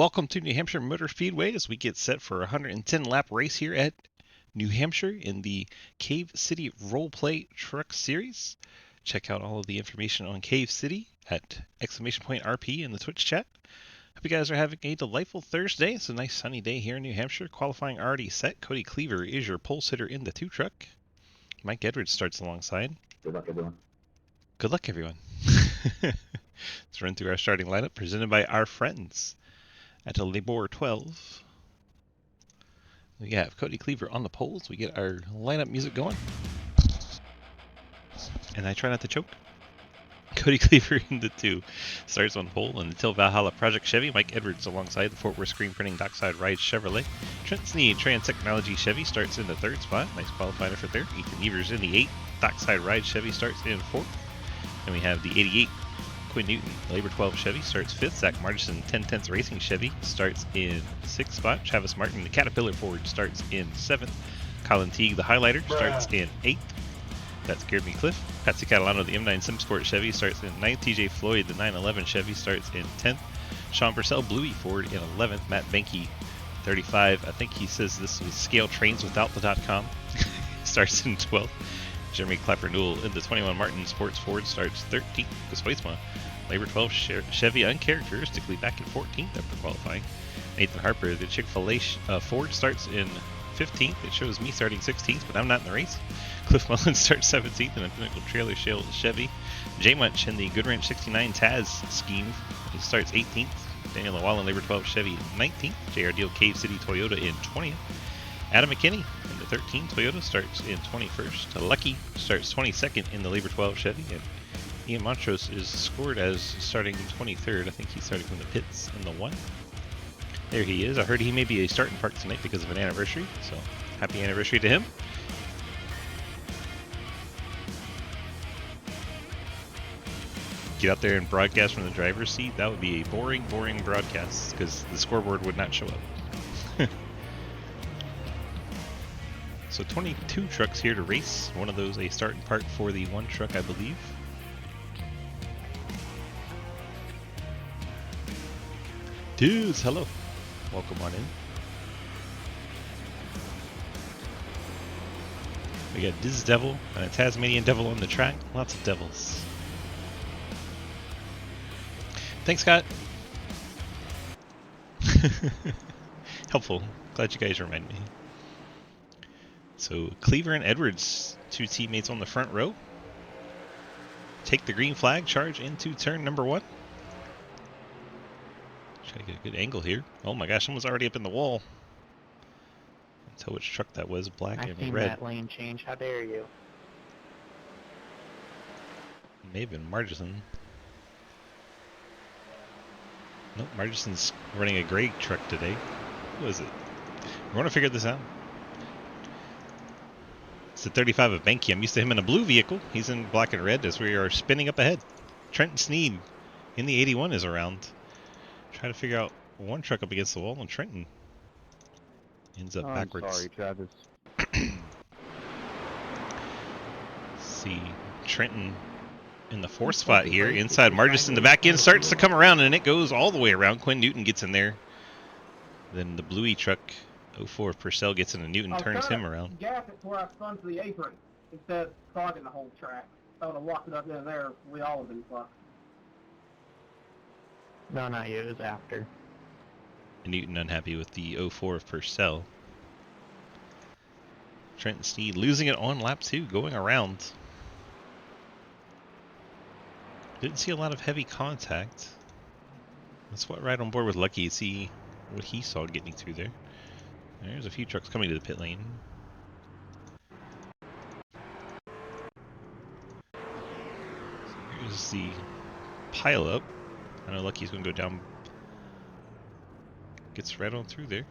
Welcome to New Hampshire Motor Speedway as we get set for a 110 lap race here at New Hampshire in the Cave City Roleplay Truck Series. Check out all of the information on Cave City at !RP in the Twitch chat. Hope you guys are having a delightful Thursday. It's a nice sunny day here in New Hampshire. Qualifying already set. Cody Cleaver is your pole sitter in the 2 truck. Mike Edwards starts alongside. Good luck, everyone. Good luck, everyone. Let's run through our starting lineup presented by our friends at a Labor 12. We have Cody Cleaver on the poles. We get our lineup music going. And I try not to choke. Cody Cleaver in the 2 starts on pole. And until Valhalla Project Chevy, Mike Edwards alongside the Fort Worth Screen Printing Dockside Ride Chevrolet. Trent Sneed Trans Technology Chevy starts in the 3rd spot. Nice qualifier for 3rd. Ethan Evers in the 8th. Dockside Ride Chevy starts in 4th. And we have the 88 Quinn Newton Labor 12 Chevy starts 5th. Zach Margison 10/10 Racing Chevy starts in 6th spot. Travis Martin the Caterpillar Ford starts in 7th. Colin Teague the Highlighter starts in 8th. That's Jeremy Cliff. Patsy Catalano the M9 SimSport Chevy starts in 9th. TJ Floyd the 911 Chevy starts in 10th. Sean Purcell Bluey Ford in 11th. Matt Benke 35. I think he says this was Scale Trains Without the .com. starts in 12th. Jeremy Clapper Newell in the 21 Martin Sports Ford starts 13th. Kusweitsma Labor 12 Chevy uncharacteristically back in 14th after qualifying. Nathan Harper the Chick-fil-A Ford starts in 15th. It shows me starting 16th, but I'm not in the race. Cliff Mullins starts 17th in the Pinnacle Trailer Chevy. Jay Munch in the Good Ranch 69 Taz scheme. He starts 18th. Daniel Llewellyn Labor 12 Chevy 19th. JR Deal Cave City Toyota in 20th. Adam McKinney in the 13 Toyota starts in 21st. Lucky starts 22nd in the Labor 12 Chevy. And Ian Montrose is scored as starting 23rd. I think he's starting from the pits in the 1. There he is. I heard he may be a starting park tonight because of an anniversary. So happy anniversary to him. Get out there and broadcast from the driver's seat. That would be a boring broadcast because the scoreboard would not show up. So 22 trucks here to race. One of those a starting part for the 1 truck, I believe. Dudes, hello. Welcome on in. We got Diz Devil and a Tasmanian Devil on the track. Lots of devils. Thanks, Scott. Helpful. Glad you guys remind me. So Cleaver and Edwards, 2 teammates on the front row. Take the green flag, charge into turn number 1. Try to get a good angle here. Oh my gosh, someone's already up in the wall. Can't tell which truck that was, black and seen red. That lane change, how dare you? It may have been Margison. Nope, Margison's running a gray truck today. Who is it? We want to figure this out. It's the 35 of Benke. I'm used to him in a blue vehicle. He's in black and red as we are spinning up ahead. Trenton Sneed in the 81 is around. Trying to figure out 1 truck up against the wall, and Trenton ends up backwards. I'm sorry, Travis. See Trenton in the 4th spot here. Inside Margison, the back end starts to come around, and it goes all the way around. Quinn Newton gets in there. Then the bluey truck 04 Purcell gets in, and Newton turns him around. Gap it where I spun to the apron instead of clogging the whole track. If I would have walked it up in there, we all would have been fucked. No, not you, it was after. Newton unhappy with the 04 of Purcell. Trenton Sneed losing it on lap 2, going around. Didn't see a lot of heavy contact. That's what right on board with Lucky to see what he saw getting through there. There's a few trucks coming to the pit lane. So here's the pile up. I know Lucky's going to go down. Gets right on through there.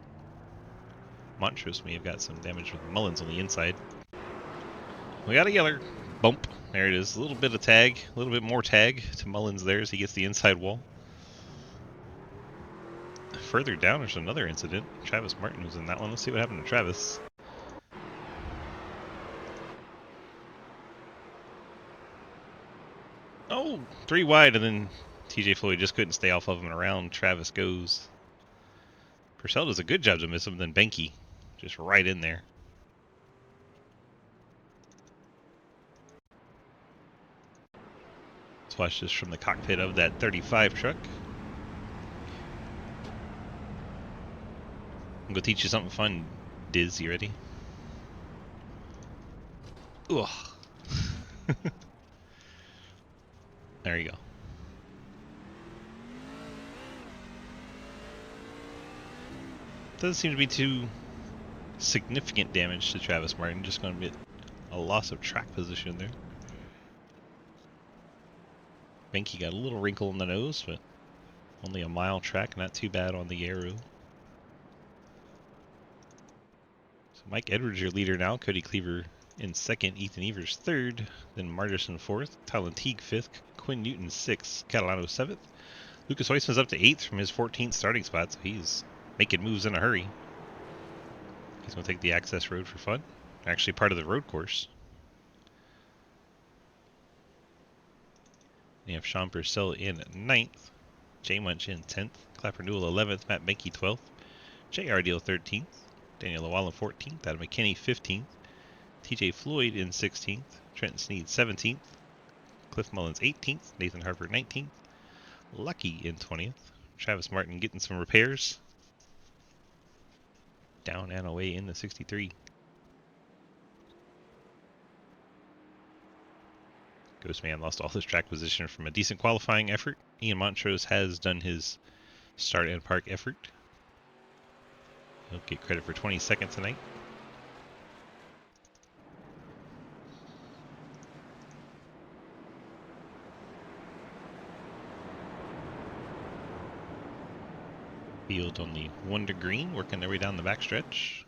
Montrose may have got some damage with Mullins on the inside. We got a yeller. Bump. There it is. A little bit of tag. A little bit more tag to Mullins there as he gets the inside wall. Further down, there's another incident. Travis Martin was in that one. Let's see what happened to Travis. Oh, 3 wide, and then TJ Floyd just couldn't stay off of him, and around Travis goes. Purcell does a good job to miss him, then Benke just right in there. Let's watch this from the cockpit of that 35 truck. I'm gonna teach you something fun, Diz. You ready? Ugh. There you go. Doesn't seem to be too significant damage to Travis Martin. Just going to be a loss of track position there. Benke got a little wrinkle in the nose, but only a mile track, not too bad on the arrow. So Mike Edwards your leader now. Cody Cleaver in second. Ethan Evers third. Then Marderson fourth. Tylen Teague fifth. Quinn Newton sixth. Catalano seventh. Lucas Huisman's up to eighth from his 14th starting spot, so he's making moves in a hurry. He's going to take the access road for fun. Actually part of the road course. You have Sean Purcell in 9th. Jay Munch in 10th. Clapper Newell 11th. Matt Benke 12th. J.R. Deal 13th. Daniel Llewellyn 14th. Adam McKinney 15th. TJ Floyd in 16th. Trenton Sneed 17th. Cliff Mullins 18th. Nathan Harper 19th. Lucky in 20th. Travis Martin getting some repairs. Down and away in the 63. Ghostman lost all his track position from a decent qualifying effort. Ian Montrose has done his start and park effort. He'll get credit for 22nd tonight. Field on the Wonder Green, working their way down the backstretch.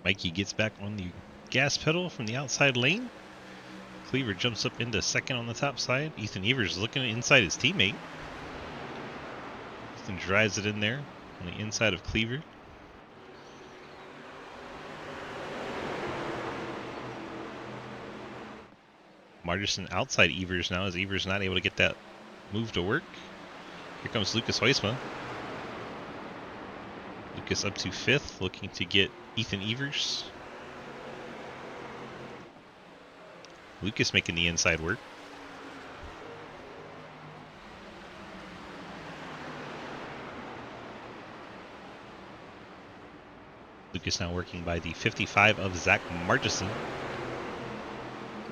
Mikey gets back on the gas pedal from the outside lane. Cleaver jumps up into second on the top side. Ethan Evers looking inside his teammate. Ethan drives it in there on the inside of Cleaver. Marderson outside Evers now, as Evers not able to get that move to work. Here comes Lucas Huisma. Lucas up to 5th, looking to get Ethan Evers. Lucas making the inside work. Lucas now working by the 55 of Zach Margerson.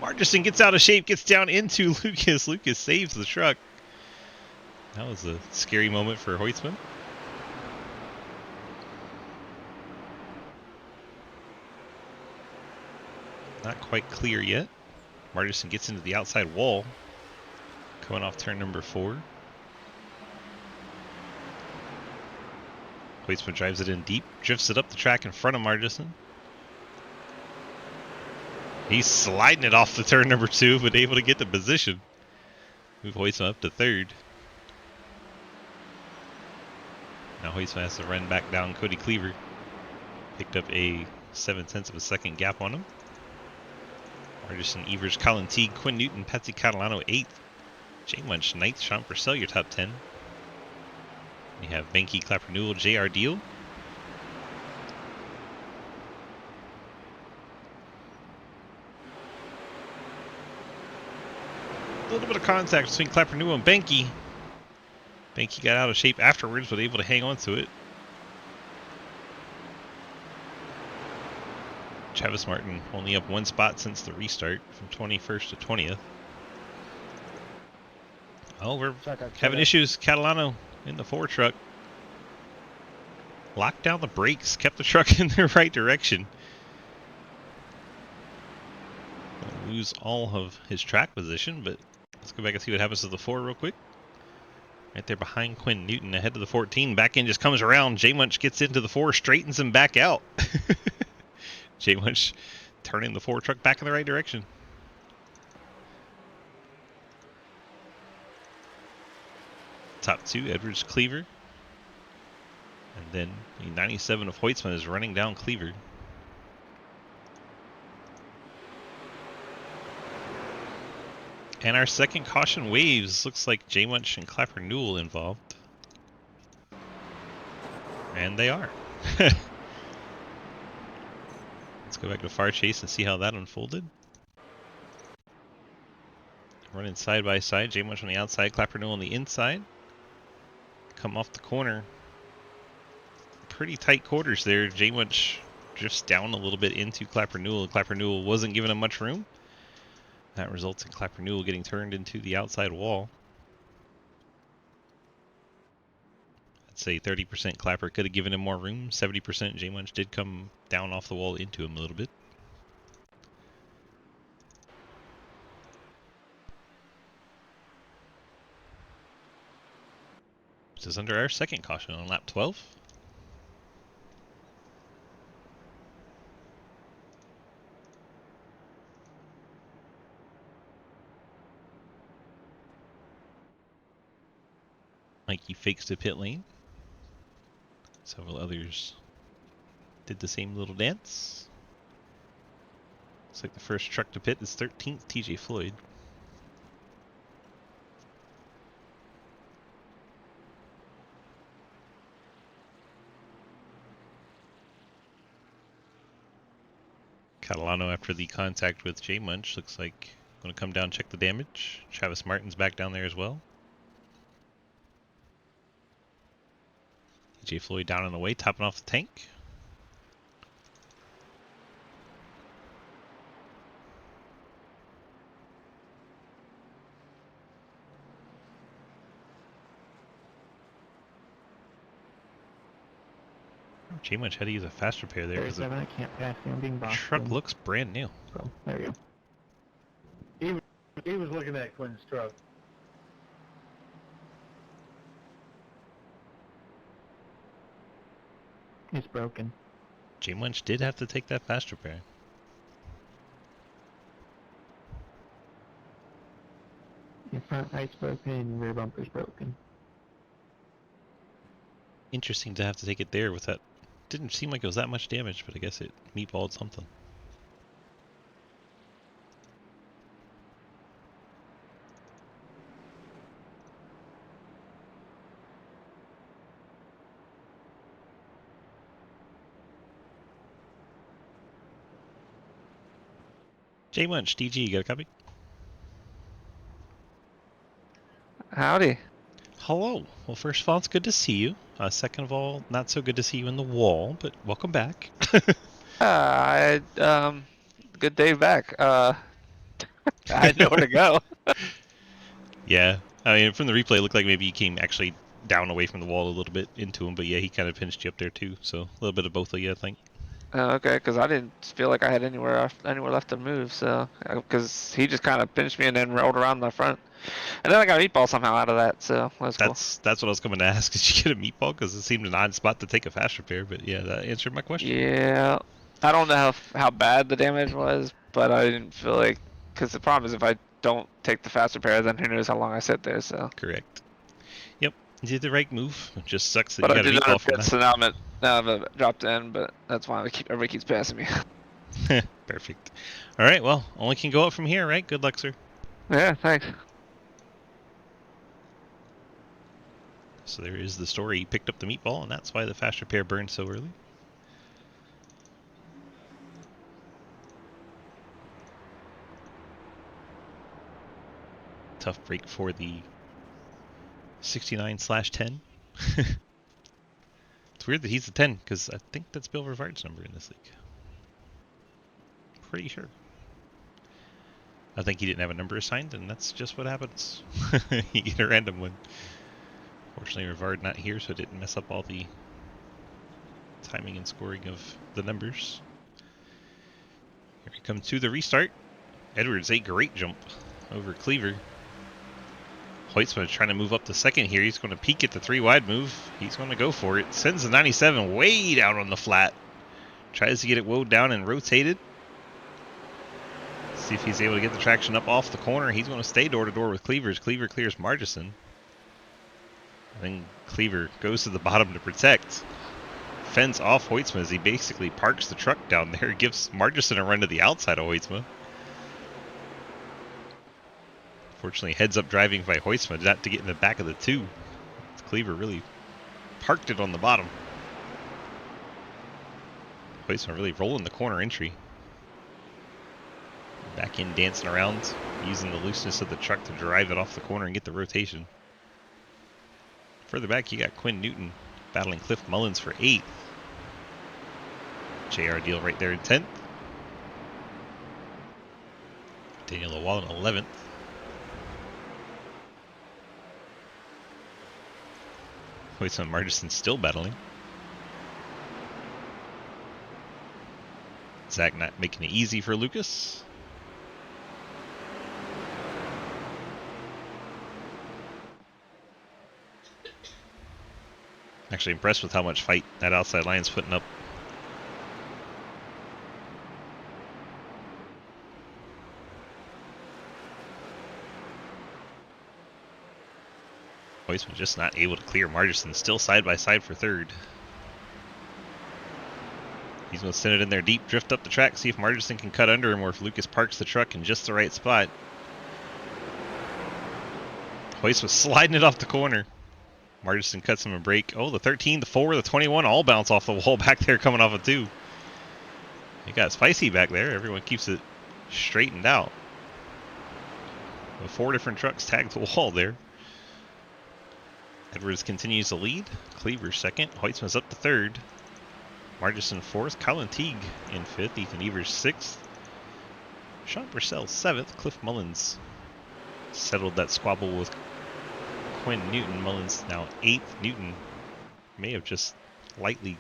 Margerson gets out of shape, gets down into Lucas. Lucas saves the truck. That was a scary moment for Huisman. Not quite clear yet. Marderson gets into the outside wall. Coming off turn number 4. Huisman drives it in deep. Drifts it up the track in front of Marderson. He's sliding it off the turn number 2, but able to get the position. Move Huisman up to 3rd. Now Huisman has to run back down Cody Cleaver. Picked up a 0.7 of a second gap on him. Marderson, Evers, Colin Teague, Quinn Newton, Patsy Catalano 8th. Jay Munch 9th. Sean Purcell your top 10. We have Benke, Clapper Newell, J.R. Deal. A little bit of contact between Clapper Newell and Benke. Benke got out of shape afterwards, but able to hang on to it. Travis Martin only up 1 spot since the restart from 21st to 20th. Oh, we're having issues. Catalano in the 4 truck. Locked down the brakes, kept the truck in the right direction. We'll lose all of his track position, but let's go back and see what happens to the 4 real quick. Right there behind Quinn Newton, ahead of the 14. Back in just comes around. J Munch gets into the 4, straightens him back out. J Munch turning the 4 truck back in the right direction. Top 2, Edwards Cleaver. And then the 97 of Hoytsman is running down Cleaver. And our second caution waves. Looks like J Munch and Clapper Newell involved. And they are. Let's go back to Far Chase and see how that unfolded. Running side by side. J Munch on the outside, Clapper Newell on the inside. Come off the corner. Pretty tight quarters there. J Munch drifts down a little bit into Clapper Newell. Clapper Newell wasn't giving him much room. That results in Clapper Newell getting turned into the outside wall. I'd say 30% Clapper could have given him more room. 70% J Munch did come down off the wall into him a little bit. This is under our second caution on lap 12. Mikey fakes to pit lane. Several others did the same little dance. Looks like the first truck to pit is 13th, TJ Floyd. Catalano, after the contact with J Munch, looks like going to come down and check the damage. Travis Martin's back down there as well. TJ Floyd down and away, topping off the tank. J Munch had to use a fast repair there because 37, I can't pass you. I'm being the boxed. truck looks brand new. So, there you go. He was looking at Quinn's truck. It's broken. J Munch did have to take that fast repair. Your front light's broken, rear bumper's broken. Interesting to have to take it there with that. Didn't seem like it was that much damage, but I guess it meatballed something. J Munch, DG, you got a copy? Howdy. Hello. Well, first of all, it's good to see you. Second of all, not so good to see you in the wall, but welcome back. Good day back. I had nowhere to go. Yeah, I mean, from the replay, it looked like maybe you came actually down away from the wall a little bit into him, but yeah, he kind of pinched you up there too. So a little bit of both of you, I think. Okay, because I didn't feel like I had anywhere left to move, so because he just kind of pinched me and then rolled around my front, and then I got a meatball somehow out of that, so that's cool. That's what I was coming to ask. Did you get a meatball? Because it seemed an odd spot to take a fast repair, but yeah, that answered my question. Yeah, I don't know how bad the damage was, but I didn't feel like, because the problem is if I don't take the fast repair, then who knows how long I sit there. So Correct. Yep, you did the right move. It just sucks that but you I got a did meatball from that. so now I'm dropped in, but that's why everybody keeps passing me. Perfect. All right, well, only can go up from here, right? Good luck, sir. Yeah, thanks. So there is the story. He picked up the meatball, and that's why the fast repair burned so early. Tough break for the 69/10. It's weird that he's the 10, because I think that's Bill Rivard's number in this league. Pretty sure. I think he didn't have a number assigned, and that's just what happens. You get a random one. Fortunately, Rivard not here, so it didn't mess up all the timing and scoring of the numbers. Here we come to the restart. Edwards, a great jump over Cleaver. Hoytsman trying to move up to second here. He's going to peek at the 3 wide move. He's going to go for it. Sends the 97 way down on the flat. Tries to get it woed down and rotated. See if he's able to get the traction up off the corner. He's going to stay door to door with Cleaver. Cleaver clears Margison. Then Cleaver goes to the bottom to protect. Fends off Hoytsma as he basically parks the truck down there. Gives Margison a run to the outside of Hoytsma. Fortunately, heads up driving by Hoytsma, not to get in the back of the 2. Cleaver really parked it on the bottom. Hoytsma really rolling the corner entry. Back in, dancing around, using the looseness of the truck to drive it off the corner and get the rotation. Further back, you got Quinn Newton battling Cliff Mullins for 8th. JR Deal right there in 10th. Daniel Llewellyn 11th. Hoytsma and Margison still battling. Zach not making it easy for Lucas. Actually impressed with how much fight that outside line's putting up. Hoytsman just not able to clear Margison. Still side by side for 3rd. He's going to send it in there deep, drift up the track, see if Margison can cut under him or if Lucas parks the truck in just the right spot. Hoytsman sliding it off the corner. Margison cuts him a break. Oh, the 13, the 4, the 21 all bounce off the wall back there coming off of 2. It got spicy back there. Everyone keeps it straightened out. The 4 different trucks tagged the wall there. Edwards continues to lead. Cleaver 2nd. Hoytsman's up to 3rd. Margison 4th. Colin Teague in 5th. Ethan Evers 6th. Sean Purcell 7th. Cliff Mullins settled that squabble with Quinn Newton. Mullins now 8th. Newton may have just lightly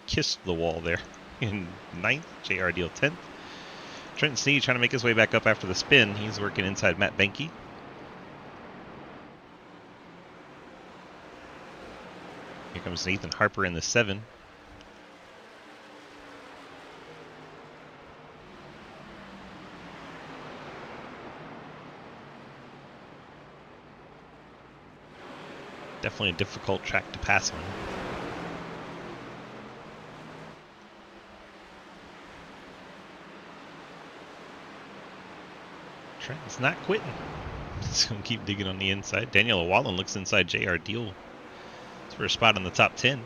kissed the wall there in 9th. JR Deal 10th. Trenton Sneed trying to make his way back up after the spin. He's working inside Matt Benke. Here comes Nathan Harper in the 7. Definitely a difficult track to pass on. Trent's not quitting. He's going to keep digging on the inside. Daniel Llewellyn looks inside JR Deal for a spot in the top 10.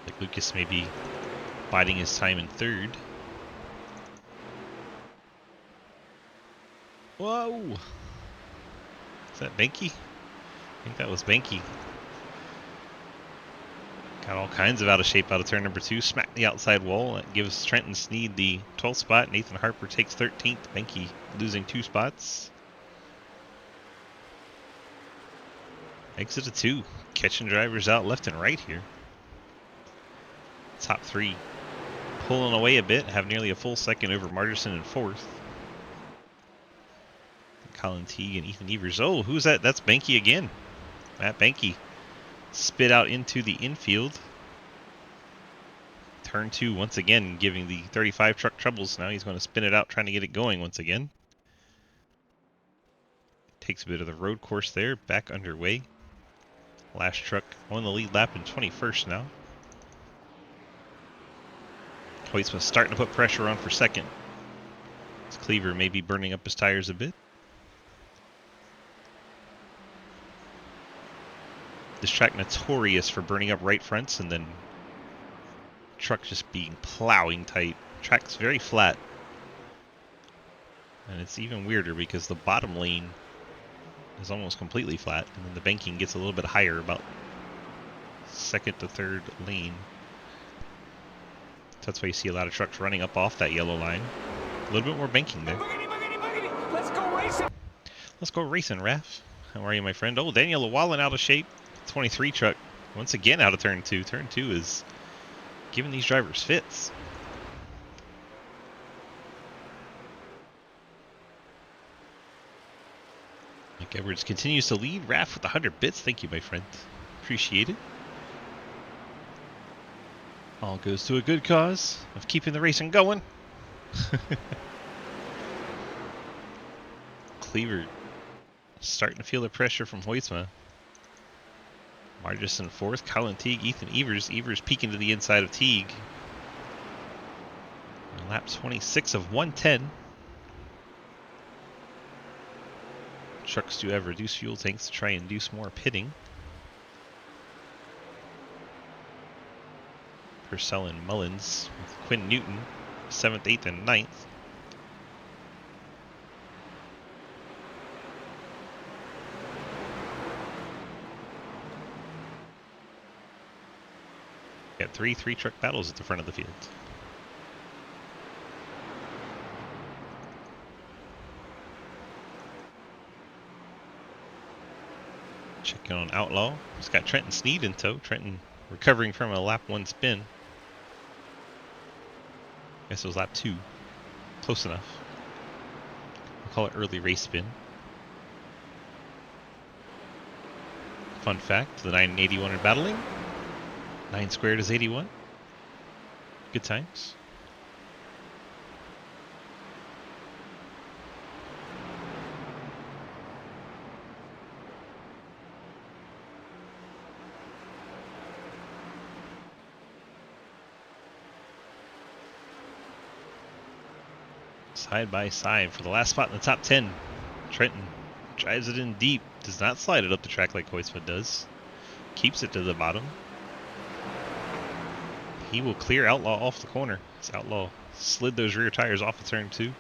Like Lucas may be biding his time in 3rd. Whoa! Is that Benke? I think that was Benke. Got all kinds of out of shape out of turn number 2. Smacked the outside wall. That gives Trenton Sneed the 12th spot. Nathan Harper takes 13th. Benke losing 2 spots. Exit to 2. Catching drivers out left and right here. Top 3 pulling away a bit. Have nearly a full second over Margison in 4th. Colin Teague and Ethan Evers. Oh, who's that? That's Benke again. Matt Benke. Spit out into the infield. Turn 2 once again, giving the 35 truck troubles. Now he's going to spin it out, trying to get it going once again. Takes a bit of the road course there, back underway. Last truck on the lead lap in 21st now. Hoytsman starting to put pressure on for 2nd. This Cleaver may be burning up his tires a bit. This track notorious for burning up right fronts and then truck just being plowing tight. Track's very flat. And it's even weirder because the bottom lane is almost completely flat. And then the banking gets a little bit higher, about 2nd to 3rd lane. So that's why you see a lot of trucks running up off that yellow line. A little bit more banking there. Let's go racing! Let's go racing, Raph. How are you, my friend? Oh, Daniel Llewellyn out of shape. 23 truck once again out of turn 2. Turn 2 is giving these drivers fits. Mike Edwards continues to lead. Raph with 100 bits. Thank you, my friend. Appreciate it. All goes to a good cause of keeping the racing going. Cleaver starting to feel the pressure from Hoytsma. Margis in fourth. Colin Teague, Ethan Evers. Evers peeking to the inside of Teague. Lap 26 of 110. Trucks do have reduced fuel tanks to try and induce more pitting. Purcell and Mullins with Quinn Newton, 7th, 8th, and 9th. Got three truck battles at the front of the field. Checking on Outlaw. He's got Trenton Sneed in tow. Trenton recovering from a lap 1 spin. Guess it was lap 2. Close enough. We'll call it early race spin. Fun fact, the 981 are battling. 9 squared is 81. Good times. Side by side for the last spot in the top 10. Trenton drives it in deep. Does not slide it up the track like Hoytsma does. Keeps it to the bottom. He will clear Outlaw off the corner. As Outlaw slid those rear tires off of turn 2.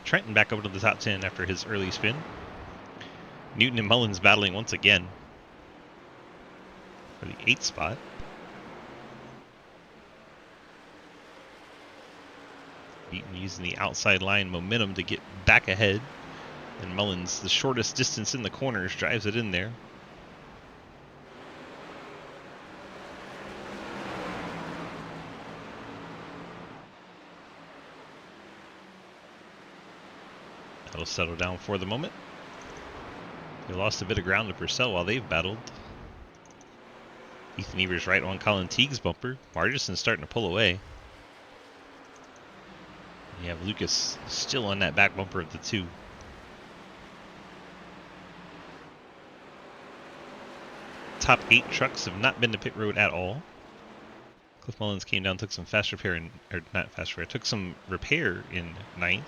Trenton back up to the top 10 after his early spin. Newton and Mullins battling once again for the 8th spot. Newton using the outside line momentum to get back ahead. And Mullins, the shortest distance in the corners, drives it in there. That'll settle down for the moment. They lost a bit of ground to Purcell while they've battled. Ethan Evers right on Colin Teague's bumper. Margison's starting to pull away. You have Lucas still on that back bumper of the 2. Top 8 trucks have not been to pit road at all. Cliff Mullins came down, took some fast repair, or not fast repair, took some repair in 9th.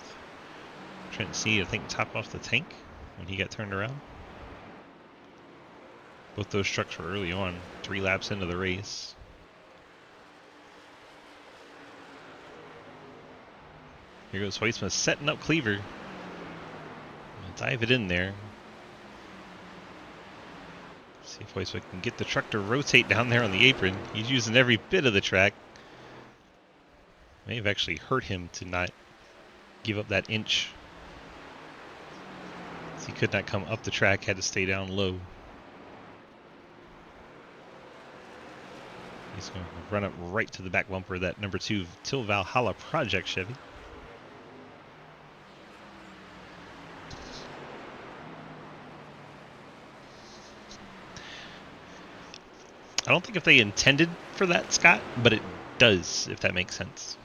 Trent C, I think, topped off the tank when he got turned around. Both those trucks were early on, 3 laps into the race. Here goes Hoytsma setting up Cleaver. Dive it in there. See if Hoytsma can get the truck to rotate down there on the apron. He's using every bit of the track. May have actually hurt him to not give up that inch. He could not come up the track, had to stay down low. He's going to run up right to the back bumper of that number 2 Till Valhalla Project Chevy. I don't think if they intended for that, Scott, but it does, if that makes sense.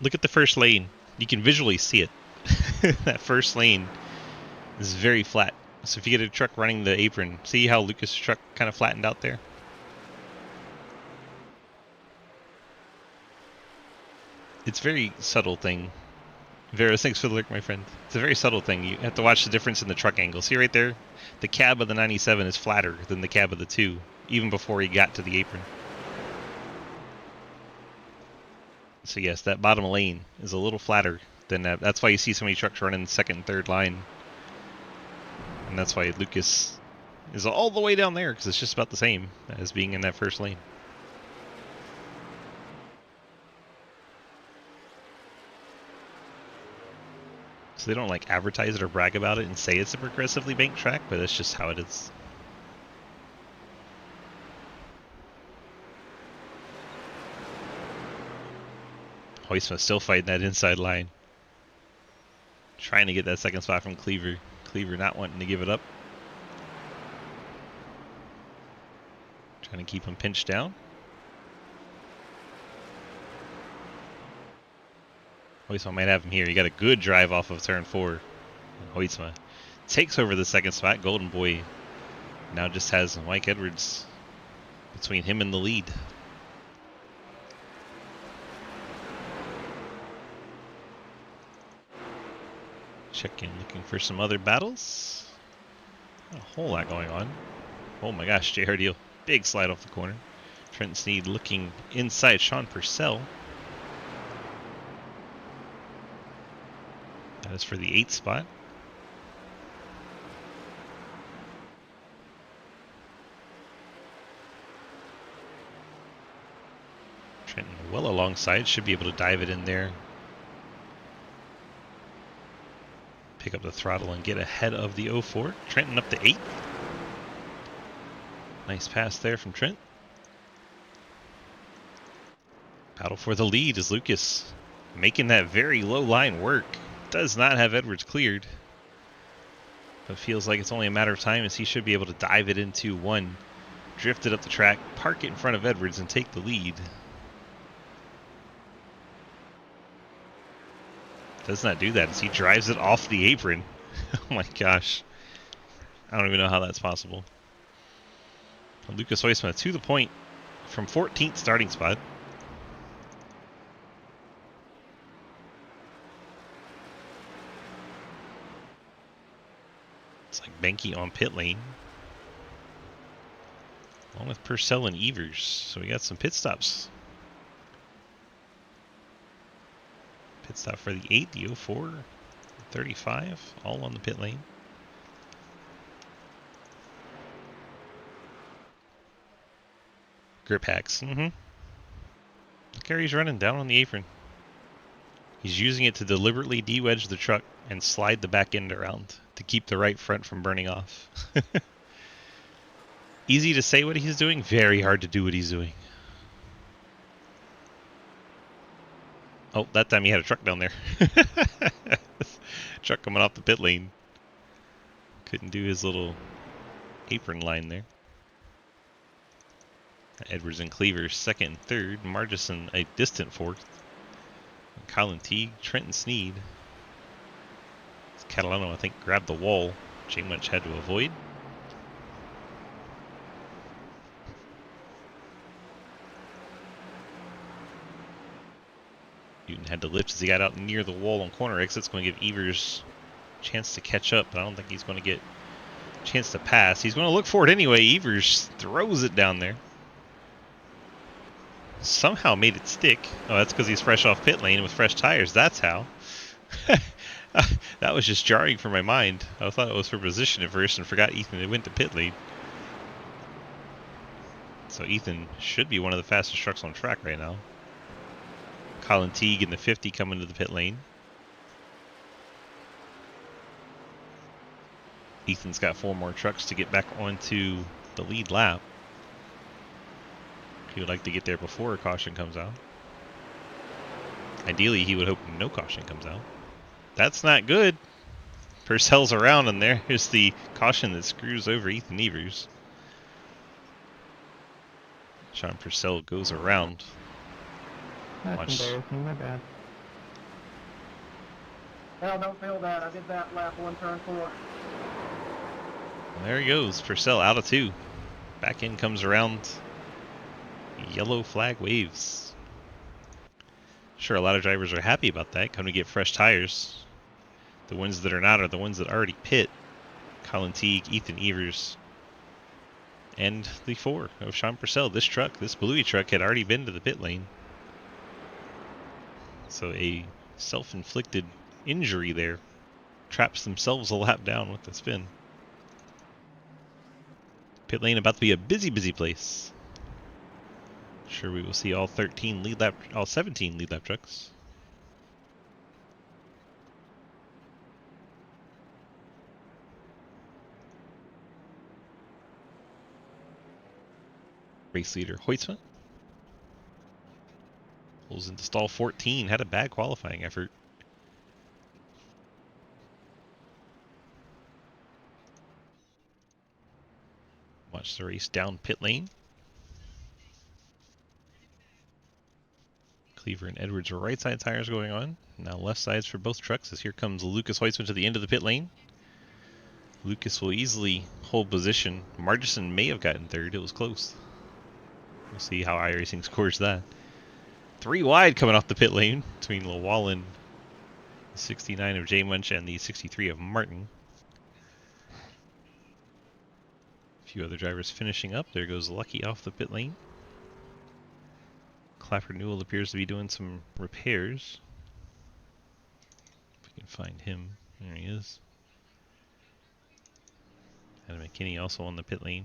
Look at the first lane. You can visually see it. That first lane is very flat. So if you get a truck running the apron, see how Lucas' truck kind of flattened out there? It's a very subtle thing. Veros, thanks for the lurk, my friend. It's a very subtle thing. You have to watch the difference in the truck angle. See right there? The cab of the 97 is flatter than the cab of the 2, even before he got to the apron. So yes, that bottom lane is a little flatter than that. That's why you see so many trucks running second and third line. And that's why Lucas is all the way down there, because it's just about the same as being in that first lane. So they don't like advertise it or brag about it and say it's a progressively banked track, but that's just how it is. Hoisma still fighting that inside line. Trying to get that second spot from Cleaver. Cleaver not wanting to give it up. Trying to keep him pinched down. Hoisma might have him here. He got a good drive off of turn 4. Hoisma takes over the second spot. Golden Boy now just has Mike Edwards between him and the lead. Check in, looking for some other battles. Not a whole lot going on. Oh my gosh, JR Deal. Big slide off the corner. Trent Sneed looking inside Sean Purcell. That is for the 8th spot. Trenton well alongside, should be able to dive it in there. Pick up the throttle and get ahead of the 04. Trenton up to 8th. Nice pass there from Trent. Battle for the lead is Lucas making that very low line work. Does not have Edwards cleared. But feels like it's only a matter of time as he should be able to dive it into 1. Drift it up the track, park it in front of Edwards and take the lead. Does not do that as he drives it off the apron. Oh my gosh. I don't even know how that's possible. Lucas Hoisma to the point from 14th starting spot. It's like Benke on pit lane. Along with Purcell and Evers. So we got some pit stops. Pit stop for the 8, the 04, 35, all on the pit lane. Grip hacks. Look how he's running down on the apron. He's using it to deliberately de-wedge the truck and slide the back end around to keep the right front from burning off. Easy to say what he's doing, very hard to do what he's doing. Oh, that time he had a truck down there. Truck coming off the pit lane. Couldn't do his little apron line there. Edwards and Cleaver 2nd and 3rd. Margison a distant 4th. Colin Teague, Trenton Sneed. Catalano, I think, grabbed the wall. J Munch had to avoid. Newton had to lift as he got out near the wall on corner exits. Going to give Evers a chance to catch up, but I don't think he's going to get a chance to pass. He's going to look for it anyway. Evers throws it down there. Somehow made it stick. Oh, that's because he's fresh off pit lane with fresh tires. That's how. That was just jarring for my mind. I thought it was for position at first and forgot Ethan had went to pit lane. So Ethan should be one of the fastest trucks on track right now. Colin Teague in the 50 coming to the pit lane. Ethan's got 4 more trucks to get back onto the lead lap. He would like to get there before a caution comes out. Ideally, he would hope no caution comes out. That's not good. Purcell's around, and there's the caution that screws over Ethan Evers. Sean Purcell goes around. That's embarrassing, my bad. Hell, don't feel bad. I did that lap 1, turn 4. And there he goes. Purcell out of 2. Back in comes around. Yellow flag waves. Sure, a lot of drivers are happy about that. Come to get fresh tires. The ones that are not are the ones that already pit. Colin Teague, Ethan Evers, and the 4 of Sean Purcell. This truck, this Bluey truck, had already been to the pit lane. So a self-inflicted injury there. Traps themselves a lap down with the spin. Pit lane about to be a busy, busy place. Sure, we will see all 17 lead lap trucks. Race leader Hoisma Pulls into stall 14. Had a bad qualifying effort. Watch the race down pit lane. Cleaver and Edwards are right side tires going on. Now left sides for both trucks as here comes Lucas Hoisman to the end of the pit lane. Lucas will easily hold position. Margison may have gotten third. It was close. We'll see how iRacing scores that. 3 wide coming off the pit lane between Llewellyn, the 69 of J Munch, and the 63 of Martin. A few other drivers finishing up. There goes Lucky off the pit lane. Clapper Newell appears to be doing some repairs. If we can find him. There he is. Adam McKinney also on the pit lane.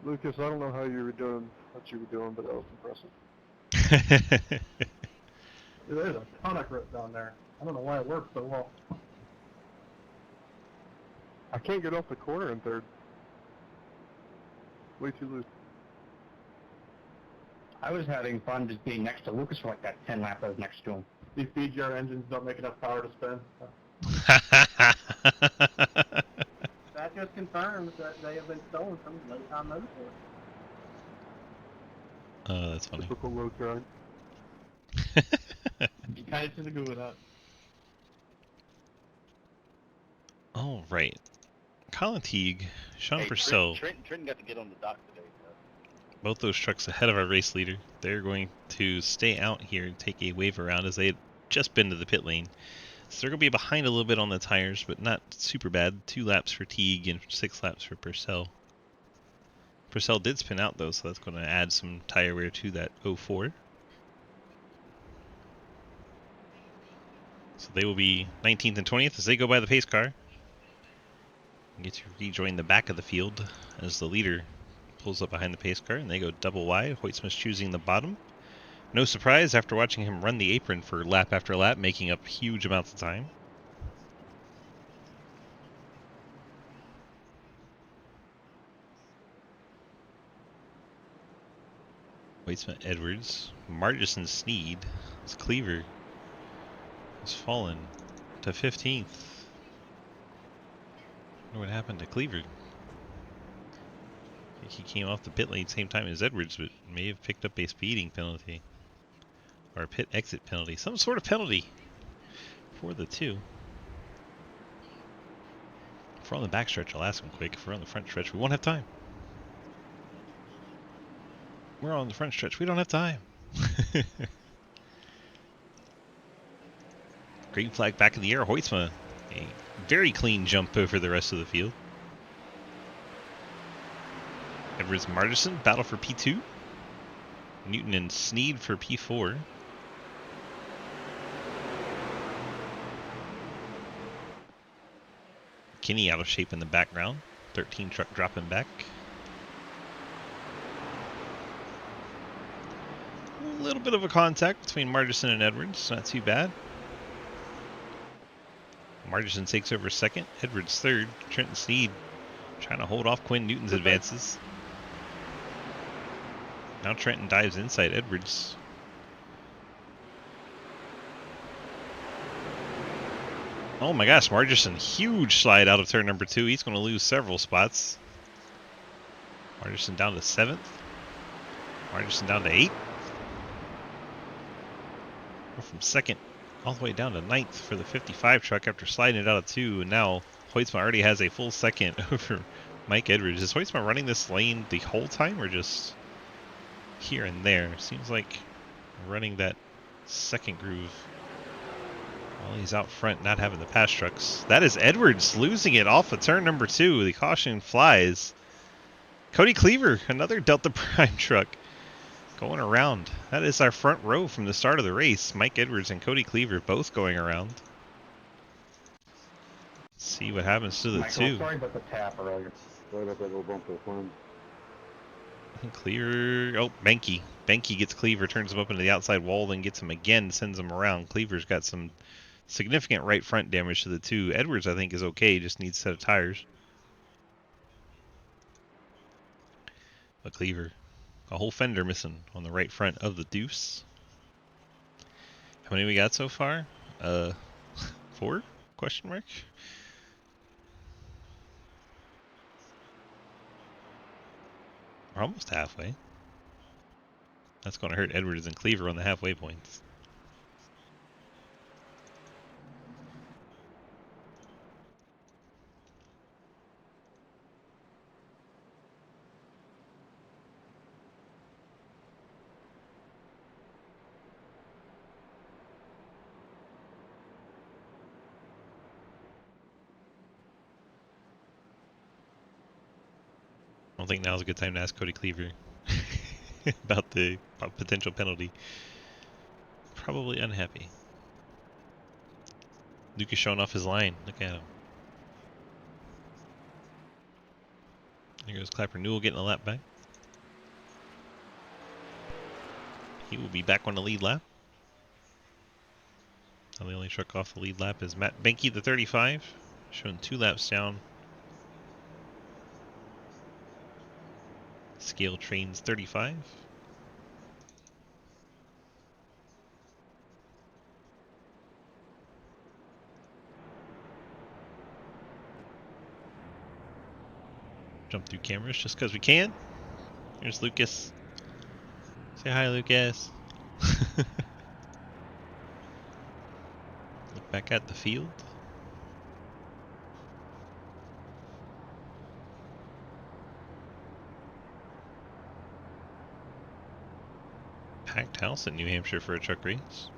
Lucas, I don't know how you were doing what you were doing, but that was impressive. Dude, there's a ton of grip down there. I don't know why it works so well. I can't get off the corner in third. Way too loose. I was having fun just being next to Lucas for like that 10 lap I was next to him. These BGR engines don't make enough power to spin. That just confirms that they have been stolen from late time motorsport. Oh, that's funny. Typical low track. You kind of just agree with that. All right. Colin Teague, Sean Purcell. Trenton got to get on the dock today. Both those trucks ahead of our race leader. They're going to stay out here and take a wave around as they had just been to the pit lane. So they're going to be behind a little bit on the tires, but not super bad. 2 laps for Teague and 6 laps for Purcell. Purcell did spin out though, so that's going to add some tire wear to that 04. So they will be 19th and 20th as they go by the pace car. And get to rejoin the back of the field as the leader pulls up behind the pace car, and they go double wide. Hoytsman's choosing the bottom. No surprise after watching him run the apron for lap after lap, making up huge amounts of time. Hoytsman, Edwards, Margison, Sneed. It's Cleaver has fallen to 15th. I wonder what happened to Cleaver. He came off the pit lane same time as Edwards, but may have picked up a speeding penalty. Or a pit exit penalty. Some sort of penalty for the 2. If we're on the back stretch, I'll ask him quick. If we're on the front stretch, we won't have time. We're on the front stretch. We don't have time. Green flag back in the air. Hoytsma, a very clean jump over the rest of the field. Edwards, Margison, battle for P2. Newton and Sneed for P4. Kinney out of shape in the background. 13 truck dropping back. A little bit of a contact between Margison and Edwards. Not too bad. Margison takes over second. Edwards third. Trenton Sneed trying to hold off Quinn Newton's advances. Now Trenton dives inside Edwards. Oh my gosh, Margison, huge slide out of turn number 2. He's going to lose several spots. Margison down to 7th. Margison down to 8th. We're from 2nd all the way down to 9th for the 55 truck after sliding it out of 2. And now Hoytsma already has a full second over Mike Edwards. Is Hoytsma running this lane the whole time or just here and there? Seems like running that second groove while he's out front not having the pass trucks. That is Edwards losing it off of turn number 2. The caution flies. Cody Cleaver, another Delta Prime truck going around. That is our front row from the start of the race. Mike Edwards and Cody Cleaver both going around. Let's see what happens to the Michael, 2. sorry about the tap earlier. Right up that little bump of fun. Cleaver, oh, Benke. Benke gets Cleaver, turns him up into the outside wall, then gets him again, sends him around. Cleaver's got some significant right front damage to the 2. Edwards, I think, is okay, just needs a set of tires. a cleaver. A whole fender missing on the right front of the Deuce. How many we got so far? 4? Question mark? We're almost halfway. That's going to hurt Edwards and Cleaver on the halfway points. I don't think now's a good time to ask Cody Cleaver about the potential penalty. Probably unhappy. Luke is showing off his line. Look at him. There goes Clapper Newell getting a lap back. He will be back on the lead lap. Now the only truck off the lead lap is Matt Benke, the 35, showing 2 laps down. Scale Trains 35. Jump through cameras just because we can. Here's Lucas. Say hi, Lucas. Look back at the field. Packed house in New Hampshire for a truck race.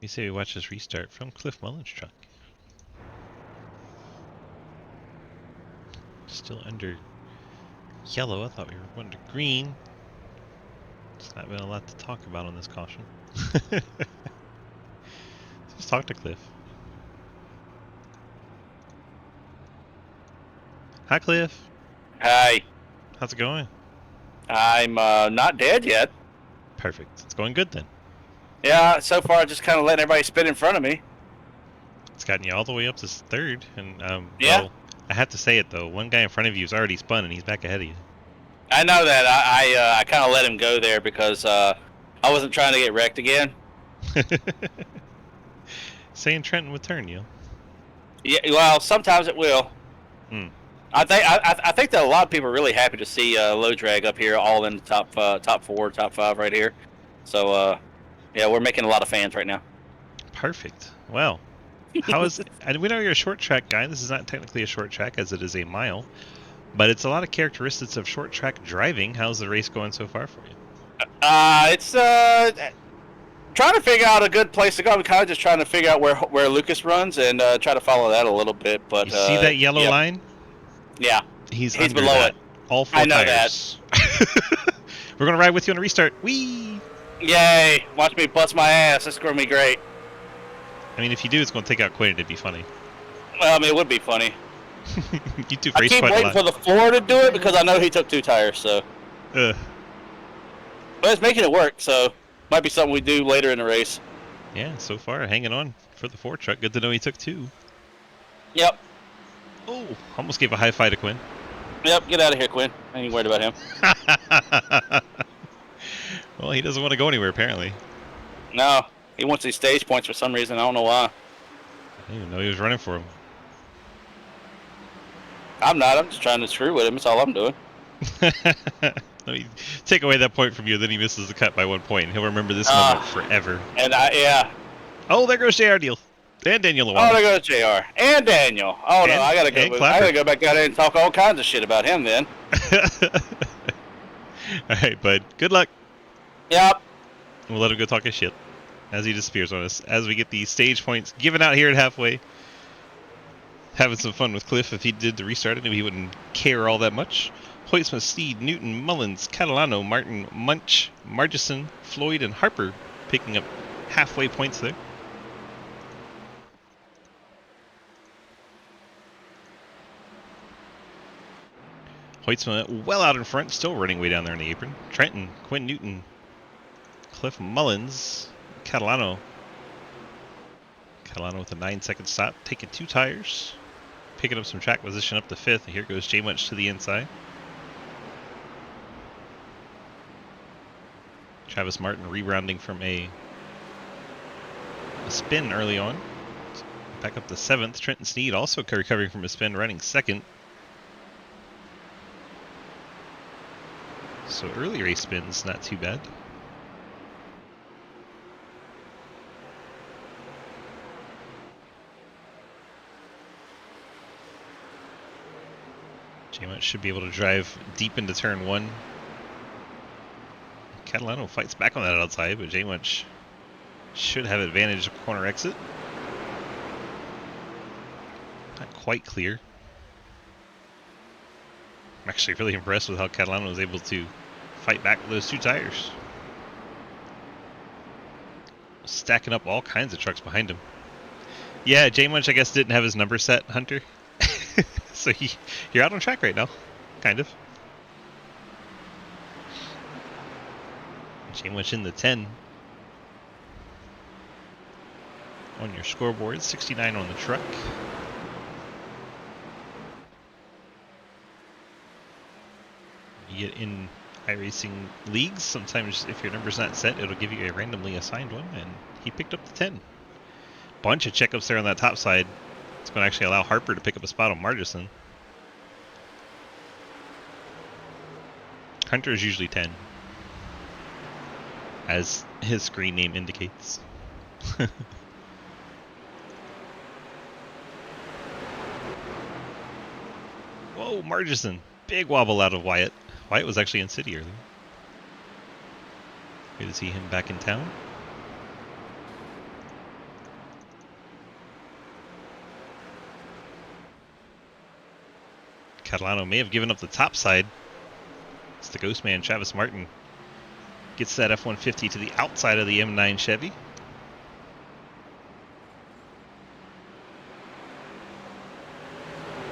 You say we watch this restart from Cliff Mullen's truck. Still under yellow. I thought we were going to green. There's not been a lot to talk about on this caution. Just talk to Cliff. Hi, Cliff. Hi. How's it going? I'm not dead yet. Perfect. It's going good then. Yeah, so far just kind of letting everybody spin in front of me. It's gotten you all the way up to 3rd, and Yeah. well, I have to say it though. One guy in front of you is already spun, and he's back ahead of you. I know that. I kind of let him go there because I wasn't trying to get wrecked again. Saying Trenton would turn you. Yeah, well, sometimes it will. Hmm. I think that a lot of people are really happy to see low drag up here, all in the top 4, top 5 right here. So yeah, we're making a lot of fans right now. Perfect. Well, how is it? And we know you're a short track guy. This is not technically a short track as it is a mile, but it's a lot of characteristics of short track driving. How's the race going so far for you? It's trying to figure out a good place to go. I'm kind of just trying to figure out where Lucas runs and try to follow that a little bit. But You see that yellow line? Yeah, He's he's under below that. it. All 4 I know tires. We're gonna ride with you on a restart. Whee! Yay! Watch me bust my ass. That's gonna be great. I mean, if you do, it's gonna take out Quinn. It'd be funny. Well, I mean, it would be funny. You two I race keep quite a waiting lot. for the floor to do it because I know he took 2 tires. So, Ugh. but it's making it work. So, might be something we do later in the race. Yeah, so far hanging on for the 4 truck. Good to know he took 2. Yep. Oh, almost gave a high five to Quinn. Yep. Get out of here, Quinn. I ain't worried about him. Well, he doesn't want to go anywhere apparently. No, he wants these stage points for some reason. I don't know why. I didn't even know he was running for him. I'm not. I'm just trying to screw with him. That's all I'm doing. Let me take away that point from you, then he misses the cut by 1 point, and he'll remember this moment forever. And yeah. Oh, there goes JR Deal. And Daniel Oh, Lawal. there goes JR and Daniel. Oh no, And- I gotta and go. Clapper. I gotta go back out there and talk all kinds of shit about him then. Alright, bud. Good luck. Yep. We'll let him go talk his shit as he disappears on us. As we get these stage points given out here at halfway. Having some fun with Cliff. If he did the restart, I knew he wouldn't care all that much. Hoytsma, Steed, Newton, Mullins, Catalano, Martin, Munch, Margison, Floyd, and Harper picking up halfway points there. Hoytsma well out in front, still running way down there in the apron. Trenton, Quinn Newton, Cliff Mullins, Catalano. Catalano with a 9-second stop, taking 2 tires. Picking up some track position up to 5th. Here goes J Munch to the inside. Travis Martin rebounding from a spin early on. Back up to 7th. Trenton Sneed also recovering from a spin, running 2nd. So early race spins, not too bad. J-Mutt should be able to drive deep into turn 1. Catalano fights back on that outside, but J-Mutt should have advantage of corner exit. Not quite clear. I'm actually really impressed with how Catalano was able to fight back with those 2 tires. Stacking up all kinds of trucks behind him. Yeah, J-Munch I guess didn't have his number set, Hunter. So you're out on track right now, kind of. J-Munch in the 10. On your scoreboard, 69 on the truck. You get in iRacing leagues, sometimes if your number's not set, it'll give you a randomly assigned one, and he picked up the 10. Bunch of checkups there on that top side. It's going to actually allow Harper to pick up a spot on Margison. Hunter is usually 10, as his screen name indicates. Whoa, Margison. Big wobble out of Wyatt. Wyatt was actually in city earlier. Good to see him back in town. Catalano may have given up the top side. It's the ghost man, Travis Martin. Gets that F-150 to the outside of the M9 Chevy.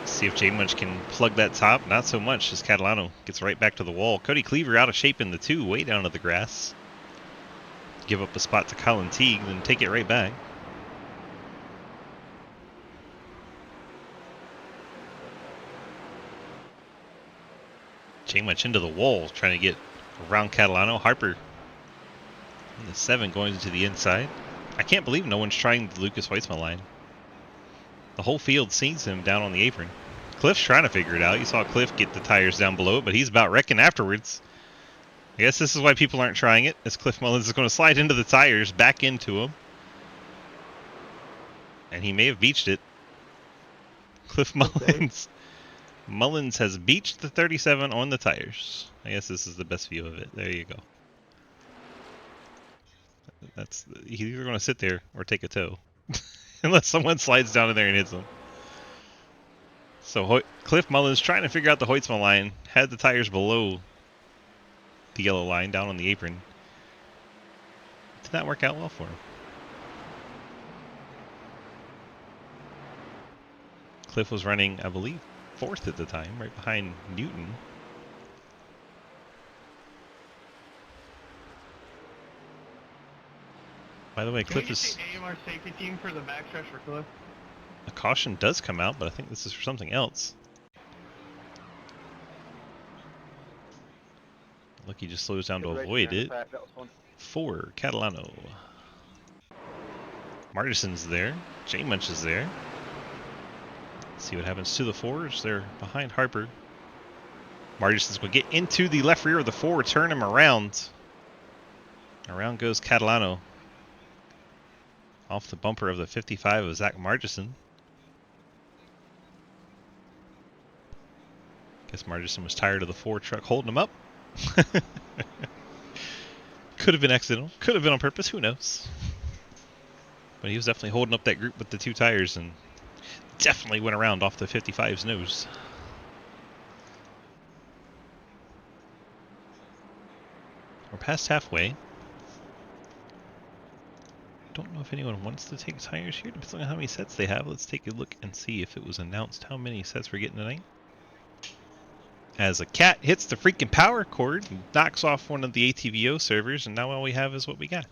See if J-Munch can plug that top. Not so much as Catalano gets right back to the wall. Cody Cleaver out of shape in the 2, way down to the grass. Give up a spot to Colin Teague, then take it right back. J-Munch into the wall, trying to get around Catalano. Harper in the 7 going to the inside. I can't believe no one's trying the Lucas Hoytsma line. The whole field sees him down on the apron. Cliff's trying to figure it out. You saw Cliff get the tires down below it, but he's about wrecking afterwards. I guess this is why people aren't trying it, as Cliff Mullins is going to slide into the tires, back into him. And he may have beached it. Cliff Mullins. Mullins has beached the 37 on the tires. I guess this is the best view of it. There you go. He's either going to sit there or take a tow. Unless someone slides down in there and hits him. So Cliff Mullins trying to figure out the Hoytsma line. Had the tires below the yellow line down on the apron. Did not work out well for him. Cliff was running, I believe, 4th at the time, right behind Newton. By the way, Cliff is... AMR safety team for the backstretch for Cliff? A caution does come out, but I think this is for something else. Lucky just slows down to avoid it. 4, Catalano. Martison's there. J-Munch is there. Let's see what happens to the 4s. They're behind Harper. Martison's going to get into the left rear of the 4, turn him around. Around goes Catalano. Off the bumper of the 55 of Zach Margison. Guess Margison was tired of the 4 truck holding him up. Could have been accidental. Could have been on purpose. Who knows? But he was definitely holding up that group with the 2 tires, and the definitely went around off the 55's nose. We're past halfway. Don't know if anyone wants to take tires here. Depends on how many sets they have. Let's take a look and see if it was announced how many sets we're getting tonight. As a cat hits the freaking power cord and knocks off one of the ATVO servers, and now all we have is what we got.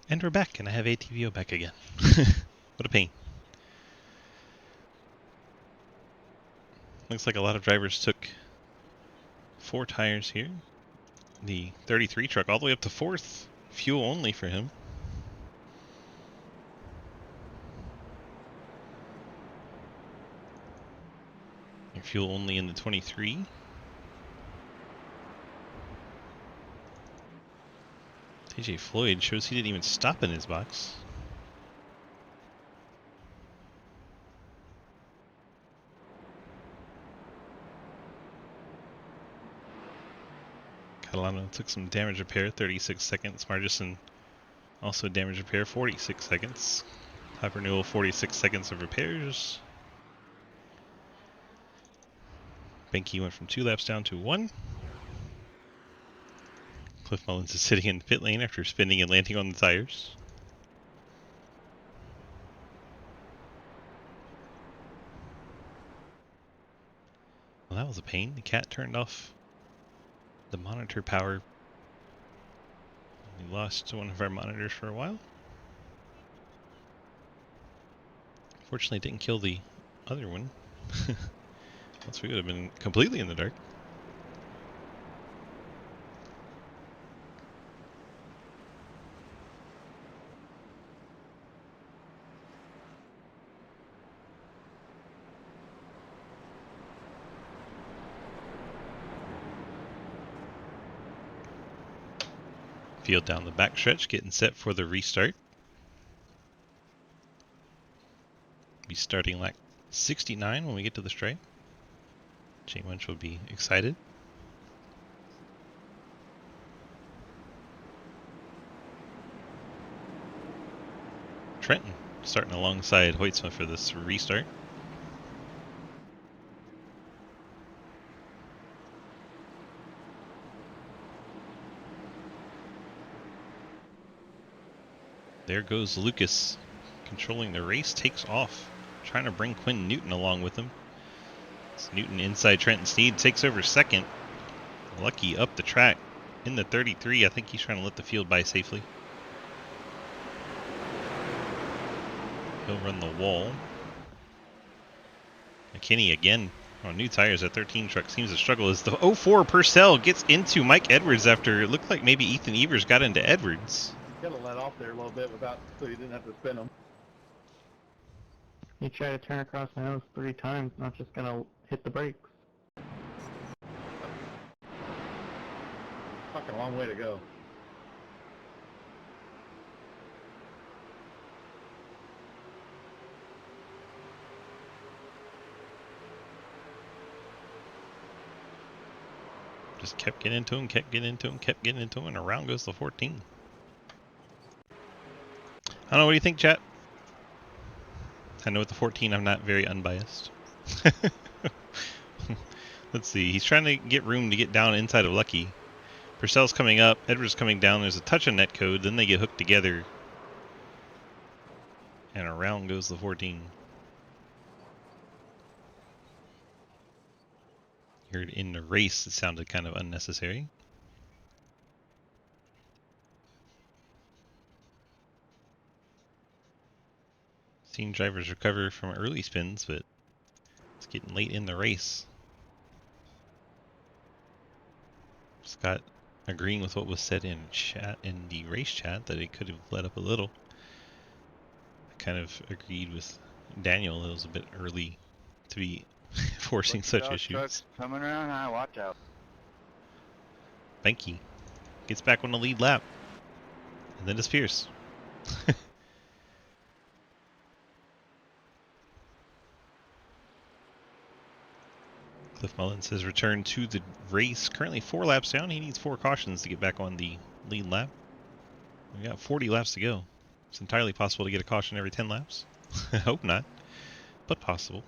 And we're back, and I have ATVO back again. What a pain. Looks like a lot of drivers took 4 tires here. The 33 truck all the way up to 4th. Fuel only for him. And fuel only in the 23. TJ Floyd shows he didn't even stop in his box. Catalano took some damage repair, 36 seconds. Margison also damage repair, 46 seconds. High renewal, 46 seconds of repairs. Benke went from 2 laps down to 1. Cliff Mullins is sitting in the pit lane after spinning and landing on the tires. Well, that was a pain. The cat turned off the monitor power. We lost one of our monitors for a while. Fortunately, it didn't kill the other one. Else we would have been completely in the dark. Field down the backstretch, getting set for the restart. Be starting like 69 when we get to the stripe. Jay Winch will be excited. Trenton starting alongside Hoytsma for this restart. There goes Lucas, controlling the race, takes off, trying to bring Quinn Newton along with him. It's Newton inside Trenton Sneed, takes over second. Lucky up the track in the 33. I think he's trying to let the field by safely. He'll run the wall. McKinney again on new tires at 13 truck seems to struggle as the 04 Purcell gets into Mike Edwards after it looked like maybe Ethan Evers got into Edwards. Gotta let off there a little bit so you didn't have to spin them. He tried to turn across the nose 3 times, not just gonna hit the brakes. Fucking long way to go. Just kept getting into him, kept getting into him, kept getting into him, and around goes the 14. I don't know, what do you think, chat? I know with the 14 I'm not very unbiased. Let's see, he's trying to get room to get down inside of Lucky. Purcell's coming up. Edwards coming down. There's a touch of net code. Then they get hooked together. And around goes the 14. Heard in the race, it sounded kind of unnecessary. Seen drivers recover from early spins, but it's getting late in the race. Scott agreeing with what was said in chat, in the race chat, that it could have let up a little. I kind of agreed with Daniel. It was a bit early to be forcing such issues. Coming around high, watch out. Benke gets back on the lead lap and then disappears. Cliff Mullins has returned to the race. Currently 4 laps down. He needs 4 cautions to get back on the lead lap. We got 40 laps to go. It's entirely possible to get a caution every 10 laps. I hope not, but possible.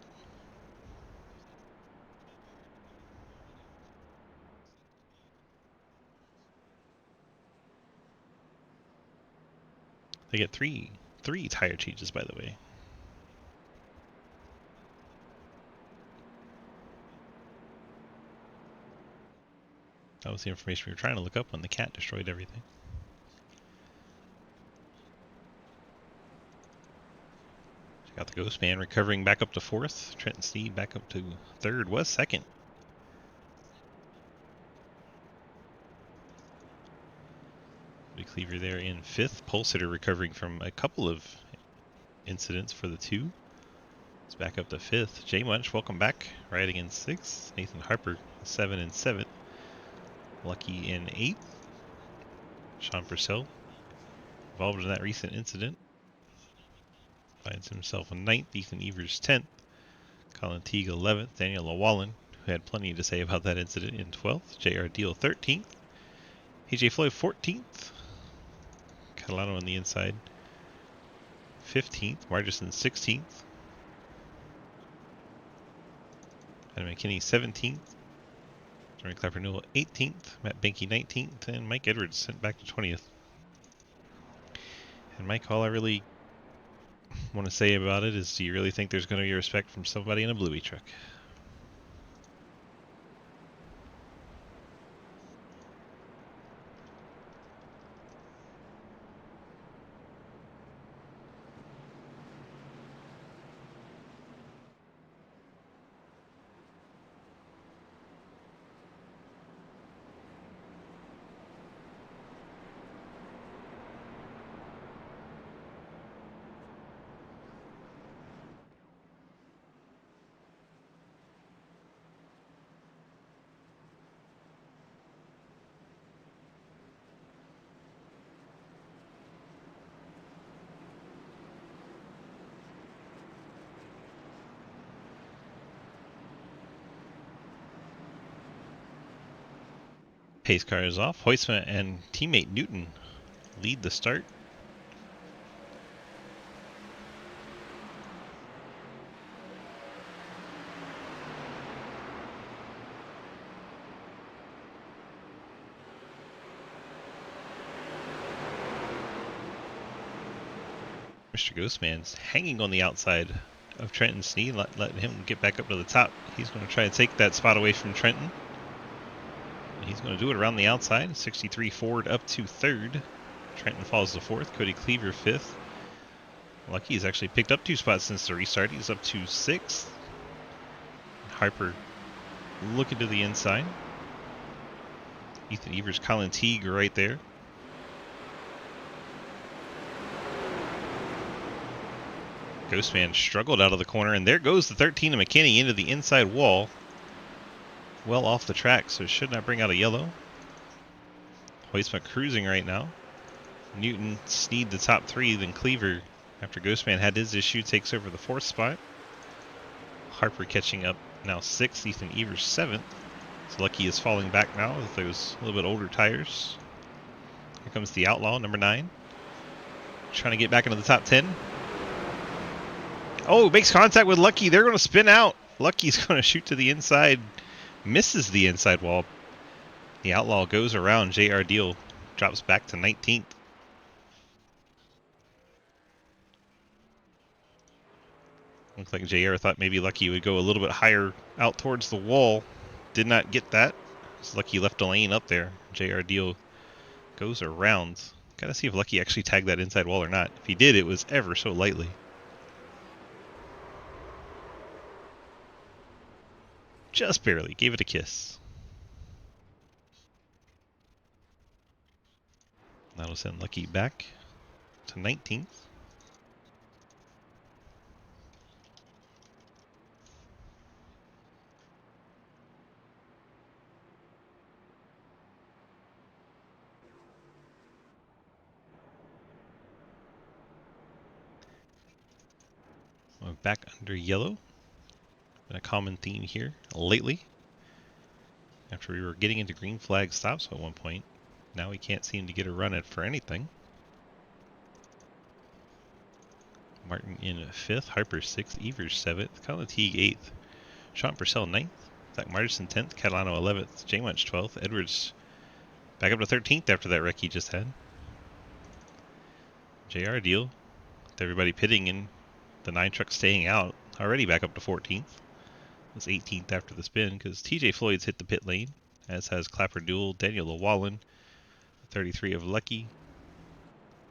They get three tire changes, by the way. That was the information we were trying to look up when the cat destroyed everything. Check out the Ghost Man recovering back up to 4th. Trenton Sneed back up to 3rd, was 2nd. Cleaver there in 5th. Pulse Hitter recovering from a couple of incidents for the 2. It's back up to 5th. J Munch, welcome back. Riding in 6th. Nathan Harper, 7 and 7th. Lucky in 8th. Sean Purcell, involved in that recent incident, finds himself in 9th. Ethan Evers 10th. Colin Teague 11th. Daniel Llewellyn, who had plenty to say about that incident, in 12th. J.R. Deal 13th. AJ Floyd 14th. Catalano on the inside 15th. Margerson 16th. Adam McKinney 17th. Jeremy Clapper Newell 18th. Matt Benke 19th. And Mike Edwards sent back to 20th. And Mike, all I really want to say about it is, do you really think there's going to be respect from somebody in a Bluey truck? Pace car is off. Huisma and teammate Newton lead the start. Mr. Ghostman's hanging on the outside of Trenton Sneed, letting him get back up to the top. He's going to try to take that spot away from Trenton. He's going to do it around the outside. 63 Ford up to 3rd. Trenton falls to 4th. Cody Cleaver 5th. Lucky he's actually picked up 2 spots since the restart. He's up to 6th. Harper looking to the inside. Ethan Evers, Colin Teague right there. Ghostman struggled out of the corner, and there goes the 13 of McKinney into the inside wall. Well off the track, so it should not bring out a yellow. Huisma cruising right now. Newton Sneed the top 3, then Cleaver, after Ghostman had his issue, takes over the 4th spot. Harper catching up now 6th, Ethan Evers 7th. So Lucky is falling back now with those a little bit older tires. Here comes the Outlaw, number 9. Trying to get back into the top 10. Oh, makes contact with Lucky. They're going to spin out. Lucky's going to shoot to the inside. Misses the inside wall. The Outlaw goes around. JR Deal drops back to 19th. Looks like JR thought maybe Lucky would go a little bit higher out towards the wall. Did not get that. It's Lucky left a lane up there. JR Deal goes around. Gotta see if Lucky actually tagged that inside wall or not. If he did, it was ever so lightly. Just barely. Gave it a kiss. That'll send Lucky back to 19th. We're back under yellow. Been a common theme here lately. After we were getting into green flag stops at one point, now we can't seem to get a run at for anything. Martin in 5th, Harper 6th, Evers 7th, Colin Teague 8th, Sean Purcell 9th, Zach Martinson 10th, Catalano 11th, Jay Munch 12th, Edwards back up to 13th after that wreck he just had. JR Deal with everybody pitting and the 9 truck staying out, already back up to 14th. Was 18th after the spin because TJ Floyd's hit the pit lane, as has Clapper Duel, Daniel Llewellyn, 33 of Lucky,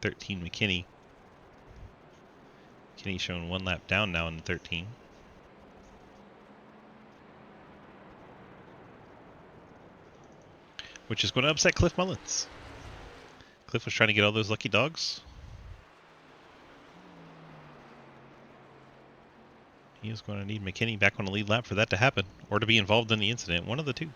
13 McKinney. McKinney showing 1 lap down now in the 13. Which is going to upset Cliff Mullins. Cliff was trying to get all those lucky dogs. He is going to need McKinney back on the lead lap for that to happen, or to be involved in the incident. One of the two.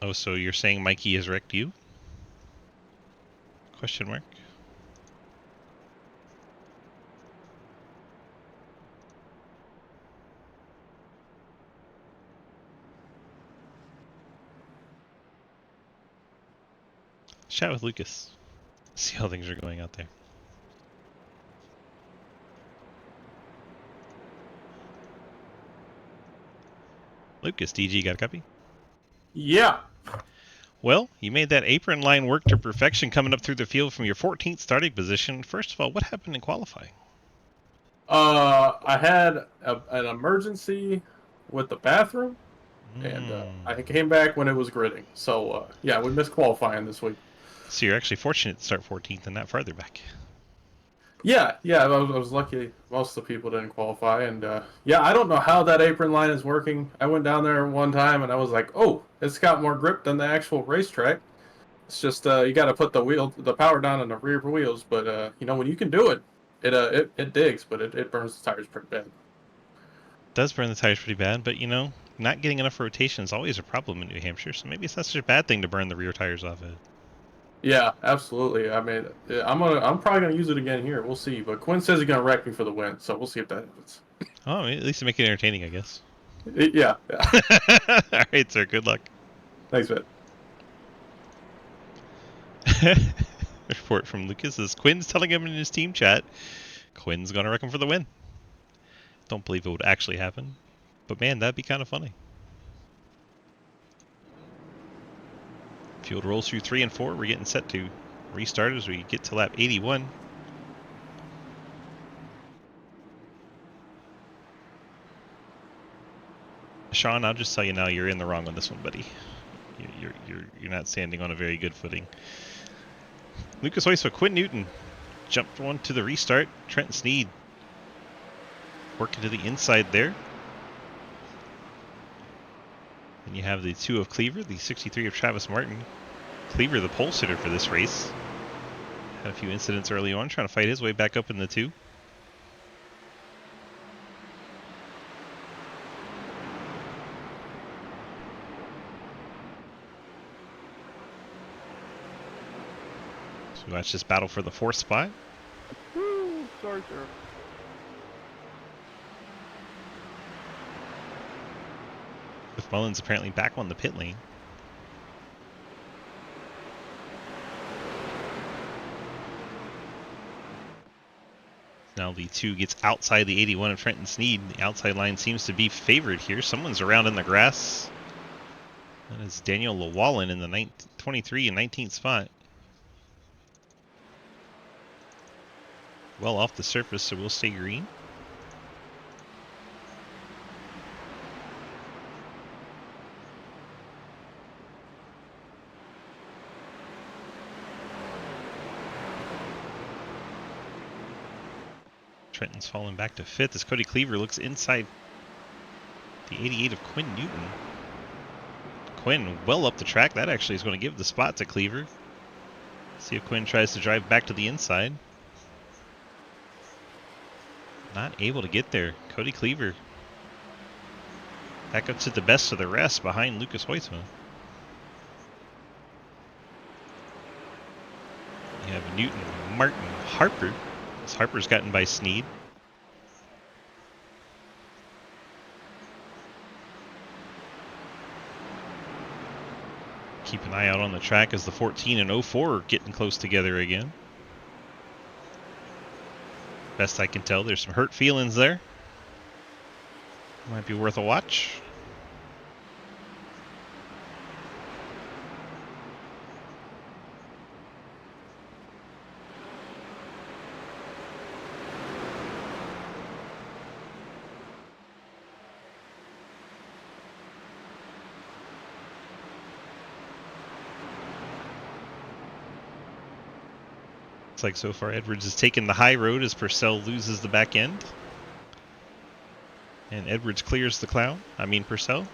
Oh, so you're saying Mikey has wrecked you? Question mark. Chat with Lucas. See how things are going out there. Lucas, DG, got a copy? Yeah. Well, you made that apron line work to perfection coming up through the field from your 14th starting position. First of all, what happened in qualifying? I had an emergency with the bathroom, and I came back when it was gridding. So, yeah, we missed qualifying this week. So you're actually fortunate to start 14th and not farther back. Yeah, I was lucky. Most of the people didn't qualify, and yeah, I don't know how that apron line is working. I went down there one time, and I was like, "Oh, it's got more grip than the actual racetrack." It's just you got to put the power down on the rear wheels, but you know, when you can do it, it digs, but it burns the tires pretty bad. It does burn the tires pretty bad, but you know, not getting enough rotation is always a problem in New Hampshire. So maybe it's not such a bad thing to burn the rear tires off it. Yeah, absolutely. I mean, I'm probably gonna use it again here. We'll see. But Quinn says he's gonna wreck me for the win, so we'll see if that happens. Oh, at least to make it entertaining, I guess. Yeah. All right, sir. Good luck. Thanks, man. Report from Lucas is Quinn's telling him in his team chat, Quinn's gonna wreck him for the win. Don't believe it would actually happen, but man, that'd be kind of funny. Field rolls through 3 and 4. We're getting set to restart as we get to lap 81. Sean, I'll just tell you now, you're in the wrong on this one, buddy. You're not standing on a very good footing. Lucas Oyce with Quinn Newton jumped one to the restart. Trent Sneed working to the inside there. And you have the 2 of Cleaver, the 63 of Travis Martin. Cleaver, the pole sitter for this race. Had a few incidents early on, trying to fight his way back up in the 2. So we watch this battle for the 4th spot. Woo! Sorry, sir. With McMullen's apparently back on the pit lane. Now the 2 gets outside the 81 of Trenton Sneed. The outside line seems to be favored here. Someone's around in the grass. That is Daniel Llewellyn in the 23 and 19th spot. Well off the surface, so we'll stay green. Trenton's falling back to 5th as Cody Cleaver looks inside the 88 of Quinn Newton. Quinn well up the track. That actually is going to give the spot to Cleaver. See if Quinn tries to drive back to the inside. Not able to get there. Cody Cleaver back up to the best of the rest behind Lucas Hoytsma. You have Newton, Martin, Harper. As Harper's gotten by Sneed. Keep an eye out on the track as the 14 and 04 are getting close together again. Best I can tell, there's some hurt feelings there. Might be worth a watch. Looks like so far Edwards has taken the high road as Purcell loses the back end. And Edwards clears the cloud. Purcell.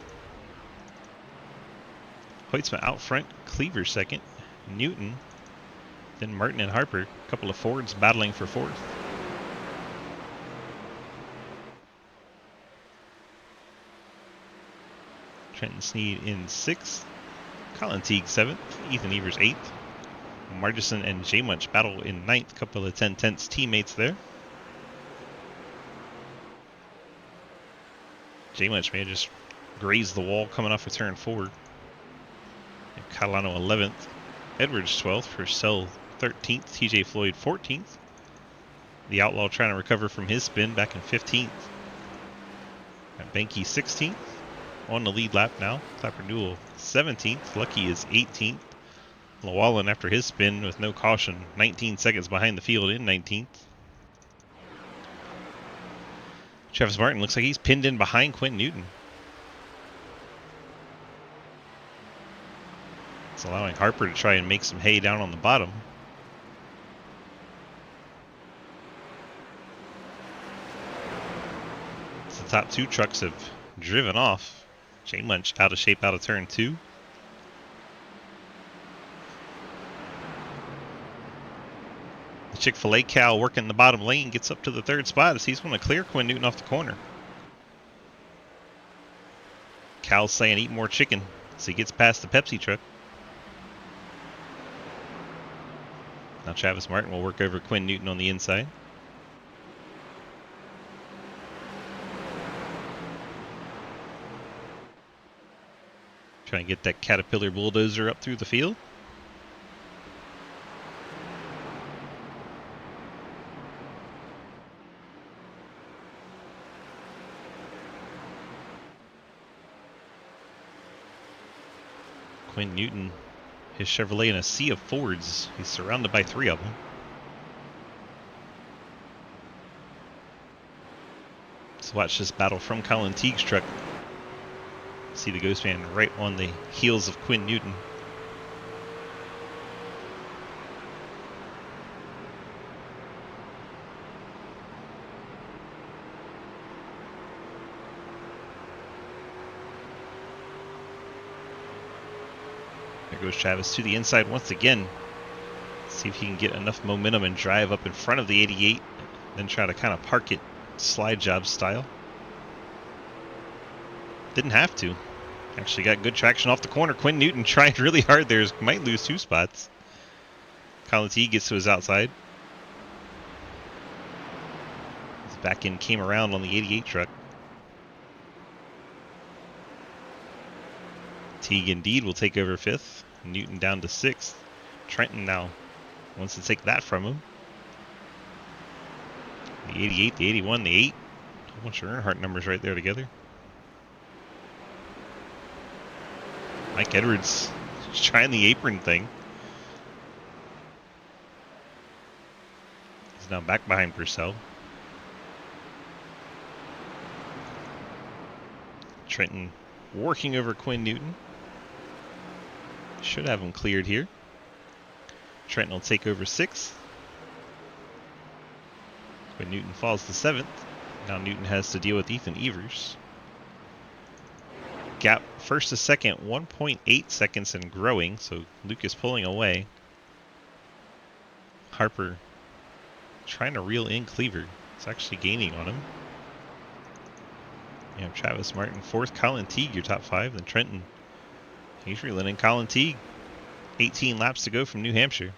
Hoytsma out front, Cleaver second, Newton, then Martin and Harper. A couple of Fords battling for 4th. Trenton Sneed in 6th, Colin Teague 7th, Ethan Evers 8th. Margison and J Munch battle in 9th. Couple of 10-10ths teammates there. J Munch may have just grazed the wall coming off a turn forward. Catalano 11th. Edwards 12th. Purcell 13th. TJ Floyd 14th. The Outlaw trying to recover from his spin back in 15th. Got Benke 16th. On the lead lap now. Clapper Newell 17th. Lucky is 18th. Llewellyn, after his spin with no caution, 19 seconds behind the field in 19th. Travis Martin looks like he's pinned in behind Quinn Newton. It's allowing Harper to try and make some hay down on the bottom. So the top 2 trucks have driven off. J Munch out of shape out of turn 2. Chick-fil-A Cal working the bottom lane, gets up to the 3rd spot as he's going to clear Quinn Newton off the corner. Cal's saying eat more chicken as he gets past the Pepsi truck. Now Travis Martin will work over Quinn Newton on the inside. Trying to get that Caterpillar bulldozer up through the field. Quinn Newton, his Chevrolet in a sea of Fords. He's surrounded by 3 of them. Let's watch this battle from Colin Teague's truck. See the Ghost Man right on the heels of Quinn Newton. There goes Travis to the inside once again. See if he can get enough momentum and drive up in front of the 88, then try to kind of park it slide job style. Didn't have to. Actually got good traction off the corner. Quinn Newton trying really hard there. Might lose 2 spots. Colin Teague gets to his outside. His back end came around on the 88 truck. Teague indeed will take over 5th. Newton down to 6th. Trenton now wants to take that from him. The 88, the 81, the 8. A whole bunch of Earnhardt numbers right there together. Mike Edwards trying the apron thing. He's now back behind Purcell. Trenton working over Quinn Newton. Should have him cleared here. Trenton will take over 6th. Quinn Newton falls to 7th. Now Newton has to deal with Ethan Evers. Gap first to second, 1.8 seconds and growing, so Luke is pulling away. Harper trying to reel in Cleaver. It's actually gaining on him. You have Travis Martin 4th, Colin Teague your top 5, then Trenton. He's reeling in Colin Teague. 18 laps to go from New Hampshire.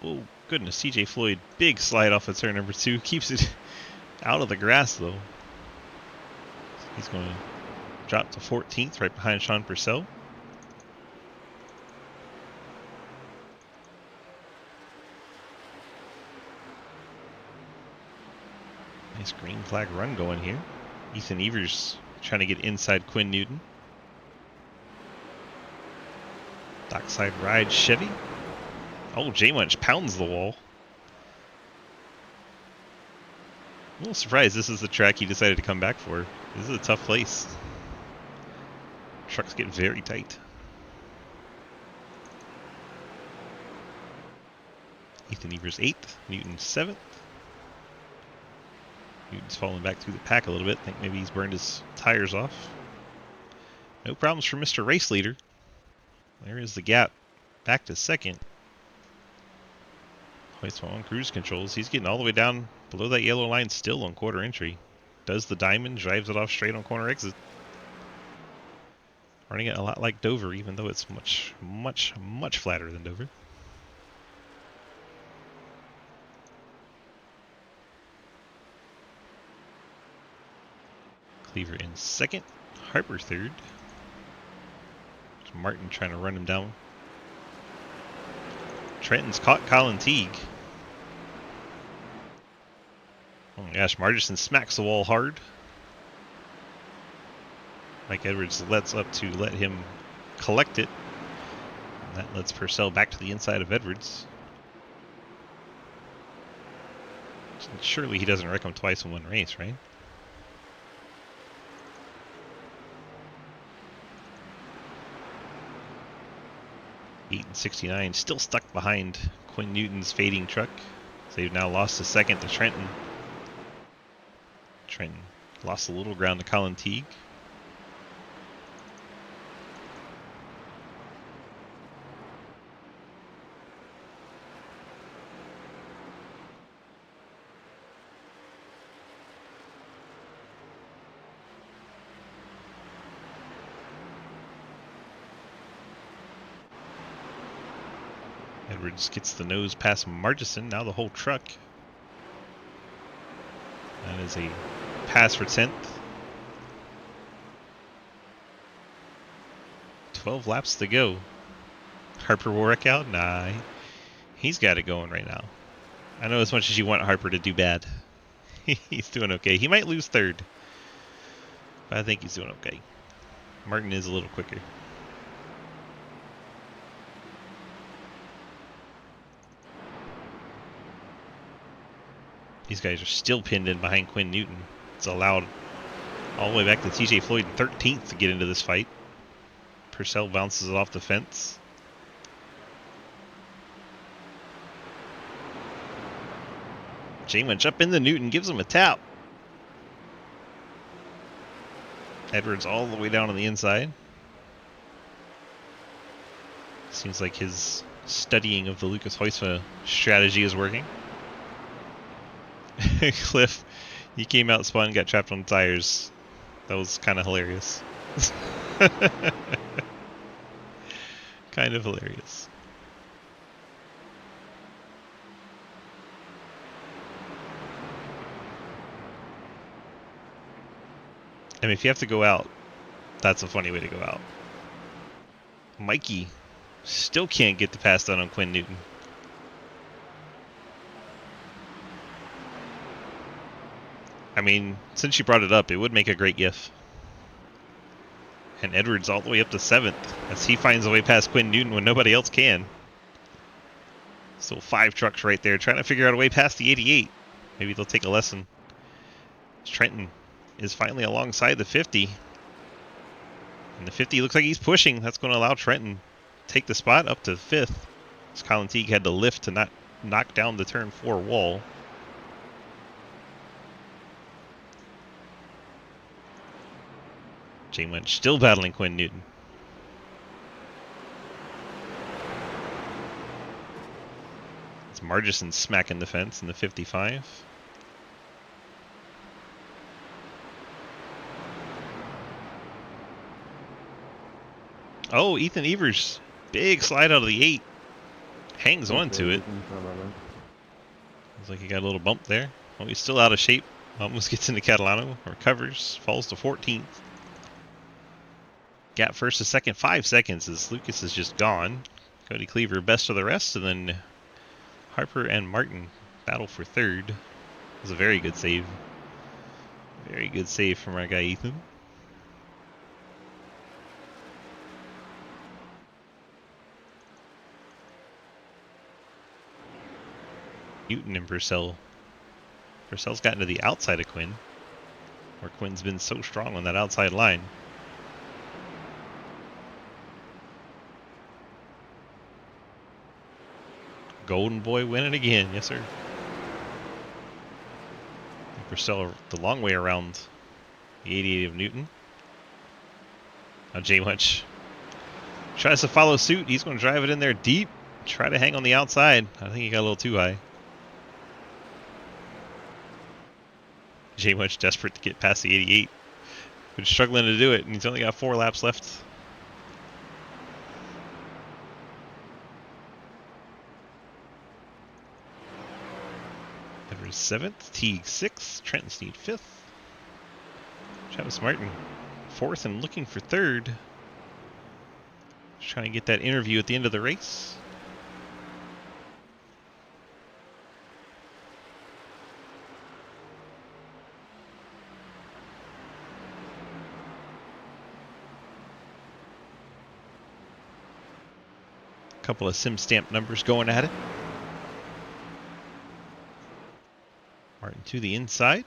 Oh, goodness. CJ Floyd, big slide off of turn number 2. Keeps it out of the grass, though. He's going to drop to 14th, right behind Sean Purcell. Nice green flag run going here. Ethan Evers trying to get inside Quinn Newton. Dockside ride Chevy. Oh, J-Munch pounds the wall. A little surprised this is the track he decided to come back for. This is a tough place. Trucks get very tight. Ethan Evers 8th, Newton 7th. Newton's falling back through the pack a little bit. I think maybe he's burned his tires off. No problems for Mr. Race Leader. There is the gap. Back to 2nd. Hoytsma on cruise controls. He's getting all the way down below that yellow line still on quarter entry. Does the diamond, drives it off straight on corner exit. Running it a lot like Dover, even though it's much, much, much flatter than Dover. Cleaver in 2nd. Harper 3rd. Martin trying to run him down. Trenton's caught Colin Teague. Oh my gosh, Margerson smacks the wall hard. Mike Edwards lets up to let him collect it. And that lets Purcell back to the inside of Edwards. Surely he doesn't wreck him twice in one race, right? Eight and 69, still stuck behind Quinn Newton's fading truck. So they've now lost a 2nd to Trenton. Trenton lost a little ground to Colin Teague. Edwards gets the nose past Margison, now the whole truck. That is a pass for 10th. 12 laps to go. Harper will wreck out? Nah, he's got it going right now. I know as much as you want Harper to do bad. He's doing okay. He might lose 3rd, but I think he's doing okay. Martin is a little quicker. These guys are still pinned in behind Quinn Newton. It's allowed all the way back to TJ Floyd in 13th to get into this fight. Purcell bounces it off the fence. J-Munch up into Newton, gives him a tap. Edwards all the way down on the inside. Seems like his studying of the Lucas Hoytsma strategy is working. Cliff, he came out spun, got trapped on the tires. That was kind of hilarious. Kind of hilarious. I mean, if you have to go out, that's a funny way to go out. Mikey still can't get the pass done on Quinn Newton. I mean, since you brought it up, it would make a great GIF. And Edwards all the way up to 7th as he finds a way past Quinn Newton when nobody else can. Still 5 trucks right there trying to figure out a way past the 88. Maybe they'll take a lesson. Trenton is finally alongside the 50. And the 50 looks like he's pushing. That's going to allow Trenton to take the spot up to 5th. As Colin Teague had to lift to not knock down the turn 4 wall. Jay Winch still battling Quinn Newton. It's Margison smacking the fence in the 55. Oh, Ethan Evers. Big slide out of the 8. Hangs on to it. Looks like he got a little bump there. Oh, he's still out of shape. Almost gets into Catalano. Recovers. Falls to 14th. Gap first to second, 5 seconds as Lucas is just gone. Cody Cleaver best of the rest, and then Harper and Martin battle for 3rd. It was a very good save. Very good save from our guy Ethan. Newton and Purcell. Purcell's gotten to the outside of Quinn, where Quinn's been so strong on that outside line. Golden Boy winning again, yes sir. Purcell the long way around the 88 of Newton. Now Jay Winch tries to follow suit. He's going to drive it in there deep. Try to hang on the outside. I think he got a little too high. Jay Winch desperate to get past the 88. But struggling to do it, and he's only got 4 laps left. Edwards 7th, Teague 6th, Trenton Sneed 5th. Travis Martin 4th and looking for 3rd. Just trying to get that interview at the end of the race. Couple of sim stamp numbers going at it. Martin to the inside.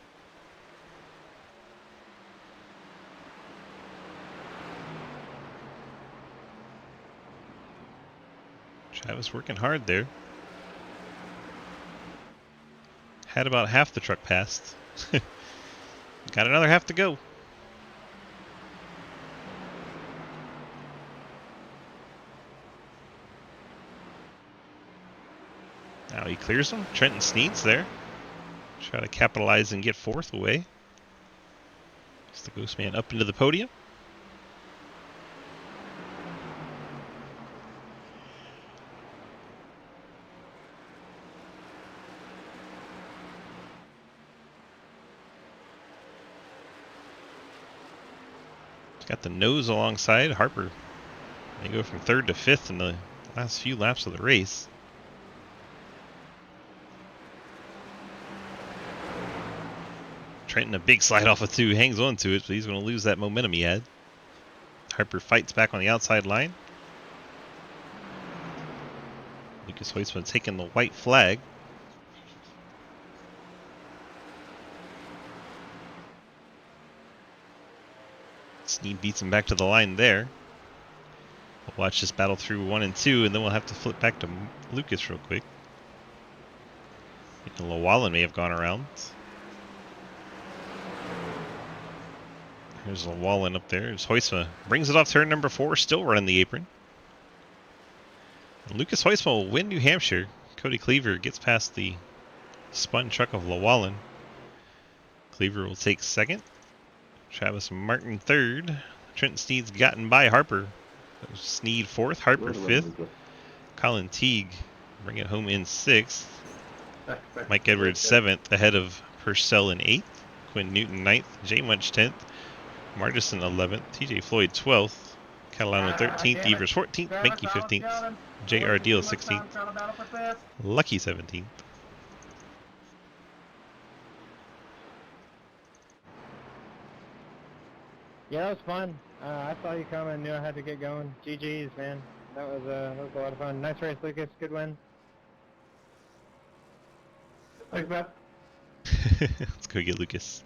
Travis working hard there. Had about half the truck passed. Got another half to go. Now he clears them. Trenton Sneed's there. Try to capitalize and get 4th away. It's the Ghost Man up into the podium. He's got the nose alongside Harper. They go from 3rd to 5th in the last few laps of the race. Trenton a big slide off of 2, hangs on to it, but he's going to lose that momentum he had. Harper fights back on the outside line. Lucas Hoytsman taking the white flag. Sneed beats him back to the line there. We'll watch this battle through 1 and 2, and then we'll have to flip back to Lucas real quick. I think Llewellyn may have gone around. There's Llewellyn up there. There's Hoysma. Brings it off turn number 4, still running the apron. And Lucas Hoysma will win New Hampshire. Cody Cleaver gets past the spun truck of Llewellyn. Cleaver will take 2nd. Travis Martin third. Trent Sneed's gotten by Harper. Sneed fourth, Harper fifth. Colin Teague bring it home in sixth. Mike Edwards seventh, ahead of Purcell in eighth. Quinn Newton ninth. Jay Munch 10th. Martison 11th. TJ Floyd 12th. Catalano 13th. Evers 14th. Benke 15th. J.R. Deal 16th. Lucky 17th. Yeah, that was fun. I saw you coming, knew I had to get going. GG's, man. That was a lot of fun. Nice race, Lucas. Good win. Thanks, man. Let's go get Lucas.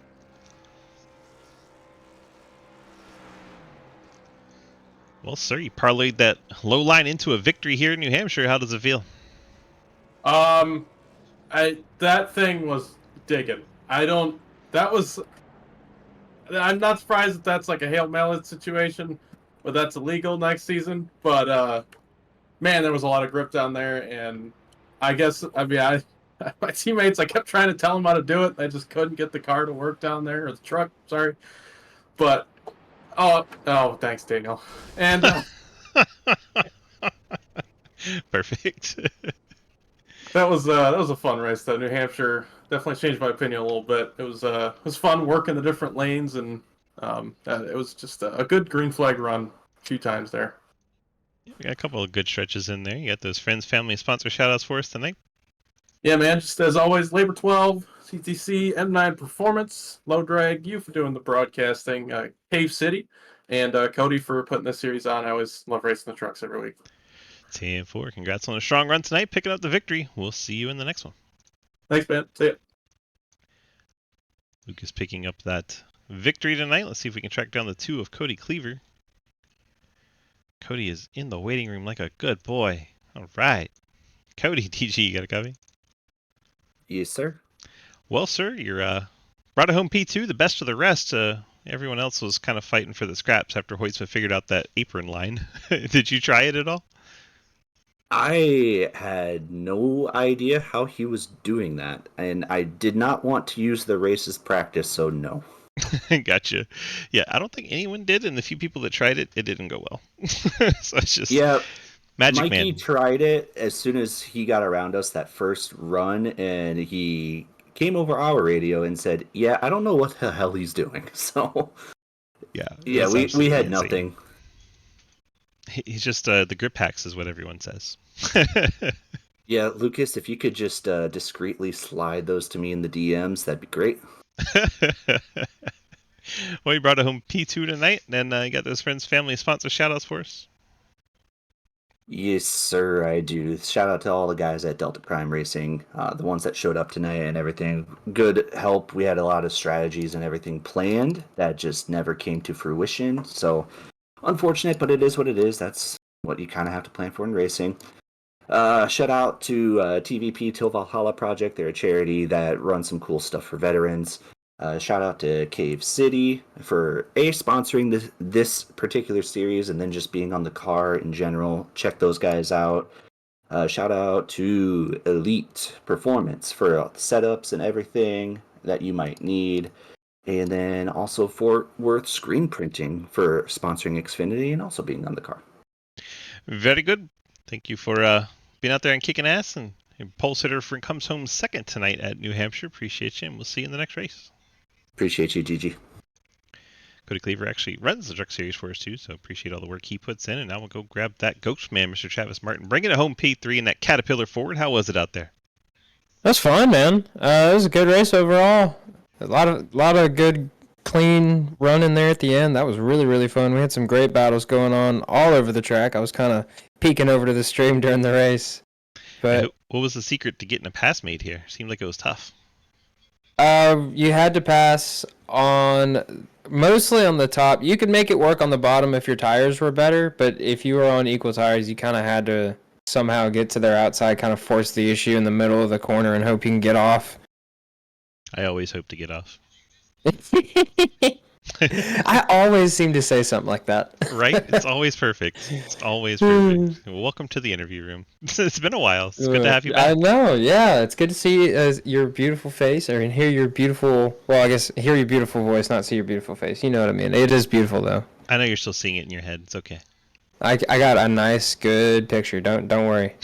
Well, sir, you parlayed that low line into a victory here in New Hampshire. How does it feel? That thing was digging. I'm not surprised that that's like a Hail Mary situation, but that's illegal next season. But man, there was a lot of grip down there, and my teammates, I kept trying to tell them how to do it. They just couldn't get the car to work down there, or the truck. Sorry, but oh, thanks, Daniel. And Perfect. that was a fun race, though. New Hampshire definitely changed my opinion a little bit. It was fun working the different lanes, and it was just a good green flag run a few times there. We got a couple of good stretches in there. You got those friends, family, sponsor shout-outs for us tonight. Yeah, man. Just as always, Labor 12, CTC, M9 Performance, Low Drag, you for doing the broadcasting, Cave City, and Cody for putting this series on. I always love racing the trucks every week. 10-4. Congrats on a strong run tonight, picking up the victory. We'll see you in the next one. Thanks, man. See ya. Lucas picking up that victory tonight. Let's see if we can track down the 2 of Cody Cleaver. Cody is in the waiting room like a good boy. All right. Cody, TG, you got a copy? Yes, sir. Well, sir, you're brought it home P2, the best of the rest. Everyone else was kind of fighting for the scraps after Hoytsman figured out that apron line. Did you try it at all? I had no idea how he was doing that, and I did not want to use the race as practice, so no. Gotcha. Yeah, I don't think anyone did, and the few people that tried it, it didn't go well. So it's just Magic Mikey Man. tried it as soon as he got around us that first run, and he came over our radio and said, "Yeah, I don't know what the hell he's doing." So yeah, we had nothing. He's just the grip hacks is what everyone says. Yeah, Lucas, if you could just discreetly slide those to me in the DMs, that'd be great. Well, you brought it home P2 tonight, and you got those friends, family, sponsor shout-outs for us? Yes, sir, I do. Shout out to all the guys at Delta Prime Racing, the ones that showed up tonight and everything. Good help. We had a lot of strategies and everything planned that just never came to fruition. So, unfortunate, but it is what it is. That's what you kind of have to plan for in racing. Shout out to TVP Till Valhalla Project. They're a charity that runs some cool stuff for veterans. Shout out to Cave City for sponsoring this particular series and then just being on the car in general. Check those guys out. Shout out to Elite Performance for all the setups and everything that you might need. And then also Fort Worth Screen Printing for sponsoring Xfinity and also being on the car. Very good. Thank you for being out there and kicking ass. And Pulse Hitter comes home second tonight at New Hampshire. Appreciate you, and we'll see you in the next race. Appreciate you, Gigi. Cody Cleaver actually runs the truck series for us too, so appreciate all the work he puts in. And now we'll go grab that Ghost Man, Mr. Travis Martin. Bringing it home P3 in that Caterpillar Ford. How was it out there? That's fun, man. It was a good race overall. A lot of good, clean run in there at the end. That was really, really fun. We had some great battles going on all over the track. I was kind of peeking over to the stream during the race. But what was the secret to getting a pass made here? Seemed like it was tough. You had to pass mostly on the top. You could make it work on the bottom if your tires were better, but if you were on equal tires, you kind of had to somehow get to their outside, kind of force the issue in the middle of the corner and hope you can get off. I always hope to get off. I always seem to say something like that. Right? It's always perfect. It's always perfect. Welcome to the interview room. It's been a while. It's good to have you I back. know, yeah. It's good to see your beautiful face, or hear your beautiful. Well, I guess hear your beautiful voice, not see your beautiful face. You know what I mean? It is beautiful, though. I know you're still seeing it in your head. It's okay. I got a nice, good picture. Don't worry.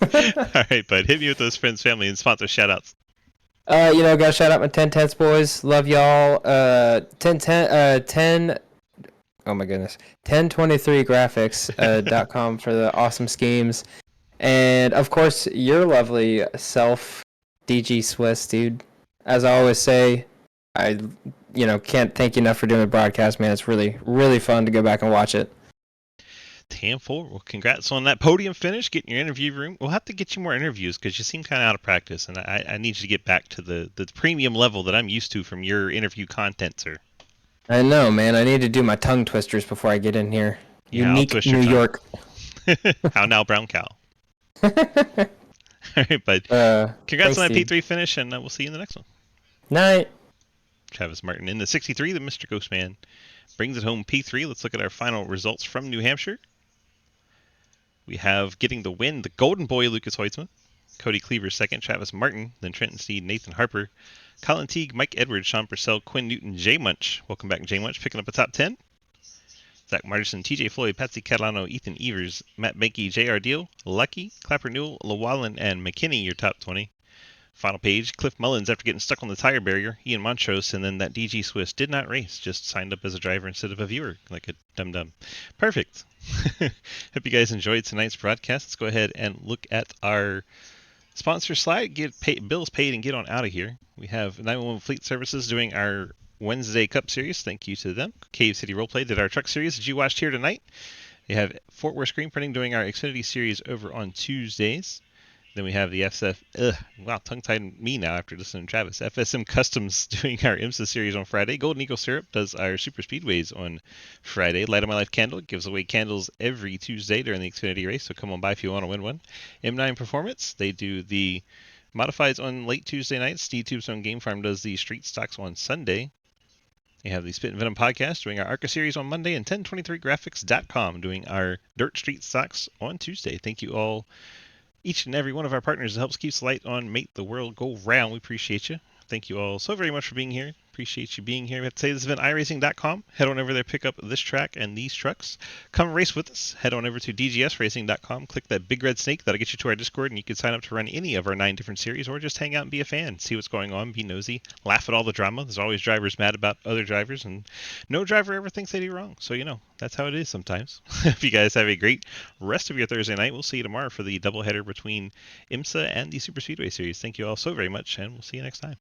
All right, bud. Hit me with those friends, family, and sponsor shoutouts. Gotta shout out my 1010s boys. Love y'all. 10. Oh my goodness. 1023graphics.com for the awesome schemes. And of course, your lovely self, DG Swiss, dude. As I always say, I can't thank you enough for doing the broadcast, man. It's really, really fun to go back and watch it. 10-4. Well, congrats on that podium finish, getting your interview room. We'll have to get you more interviews because you seem kind of out of practice, and I need you to get back to the premium level that I'm used to from your interview content, sir. I know, man. I need to do my tongue twisters before I get in here. Yeah, I'll Unique twist your New tongue. York. How now, brown cow. All right, bud. Congrats on that P3 finish, and we'll see you in the next one. Night. Travis Martin in the 63, the Mr. Ghostman brings it home P3. Let's look at our final results from New Hampshire. We have getting the win, the Golden Boy, Lucas Hoitzman. Cody Cleaver second, Travis Martin, then Trenton Steed, Nathan Harper, Colin Teague, Mike Edwards, Sean Purcell, Quinn Newton, Jay Munch. Welcome back, Jay Munch, picking up a top 10. Zach Martinson, TJ Floyd, Patsy Catalano, Ethan Evers, Matt Benke, J.R. Deal, Lucky, Clapper Newell, Llewellyn, and McKinney, your top 20. Final page, Cliff Mullins after getting stuck on the tire barrier, Ian Montrose, and then that DG Swiss did not race, just signed up as a driver instead of a viewer, like a dum-dum. Perfect. Hope you guys enjoyed tonight's broadcast. Let's go ahead and look at our sponsor slide, get bills paid, and get on out of here. We have 911 Fleet Services doing our Wednesday Cup Series. Thank you to them. Cave City Roleplay did our Truck Series that you watched here tonight. We have Fort Worth Screen Printing doing our Xfinity Series over on Tuesdays. Then we have the tongue-tied me now after listening to Travis. FSM Customs doing our IMSA series on Friday. Golden Eagle Syrup does our Super Speedways on Friday. Light of My Life Candle gives away candles every Tuesday during the Xfinity race, so come on by if you want to win one. M9 Performance, they do the modifieds on late Tuesday nights. Steve Tubes on Game Farm does the street stocks on Sunday. They have the Spit and Venom podcast doing our ARCA series on Monday, and 1023graphics.com doing our Dirt Street stocks on Tuesday. Thank you all, each and every one of our partners that helps keep the light on, make the world go round. We appreciate you. Thank you all so very much for being here. Appreciate you being here. We have to say this has been iRacing.com. Head on over there, pick up this track and these trucks. Come race with us. Head on over to DGSRacing.com. Click that big red snake. That'll get you to our Discord, and you can sign up to run any of our 9 different series, or just hang out and be a fan. See what's going on. Be nosy. Laugh at all the drama. There's always drivers mad about other drivers, and no driver ever thinks they do wrong. So, that's how it is sometimes. If you guys have a great rest of your Thursday night, we'll see you tomorrow for the doubleheader between IMSA and the Super Speedway Series. Thank you all so very much, and we'll see you next time.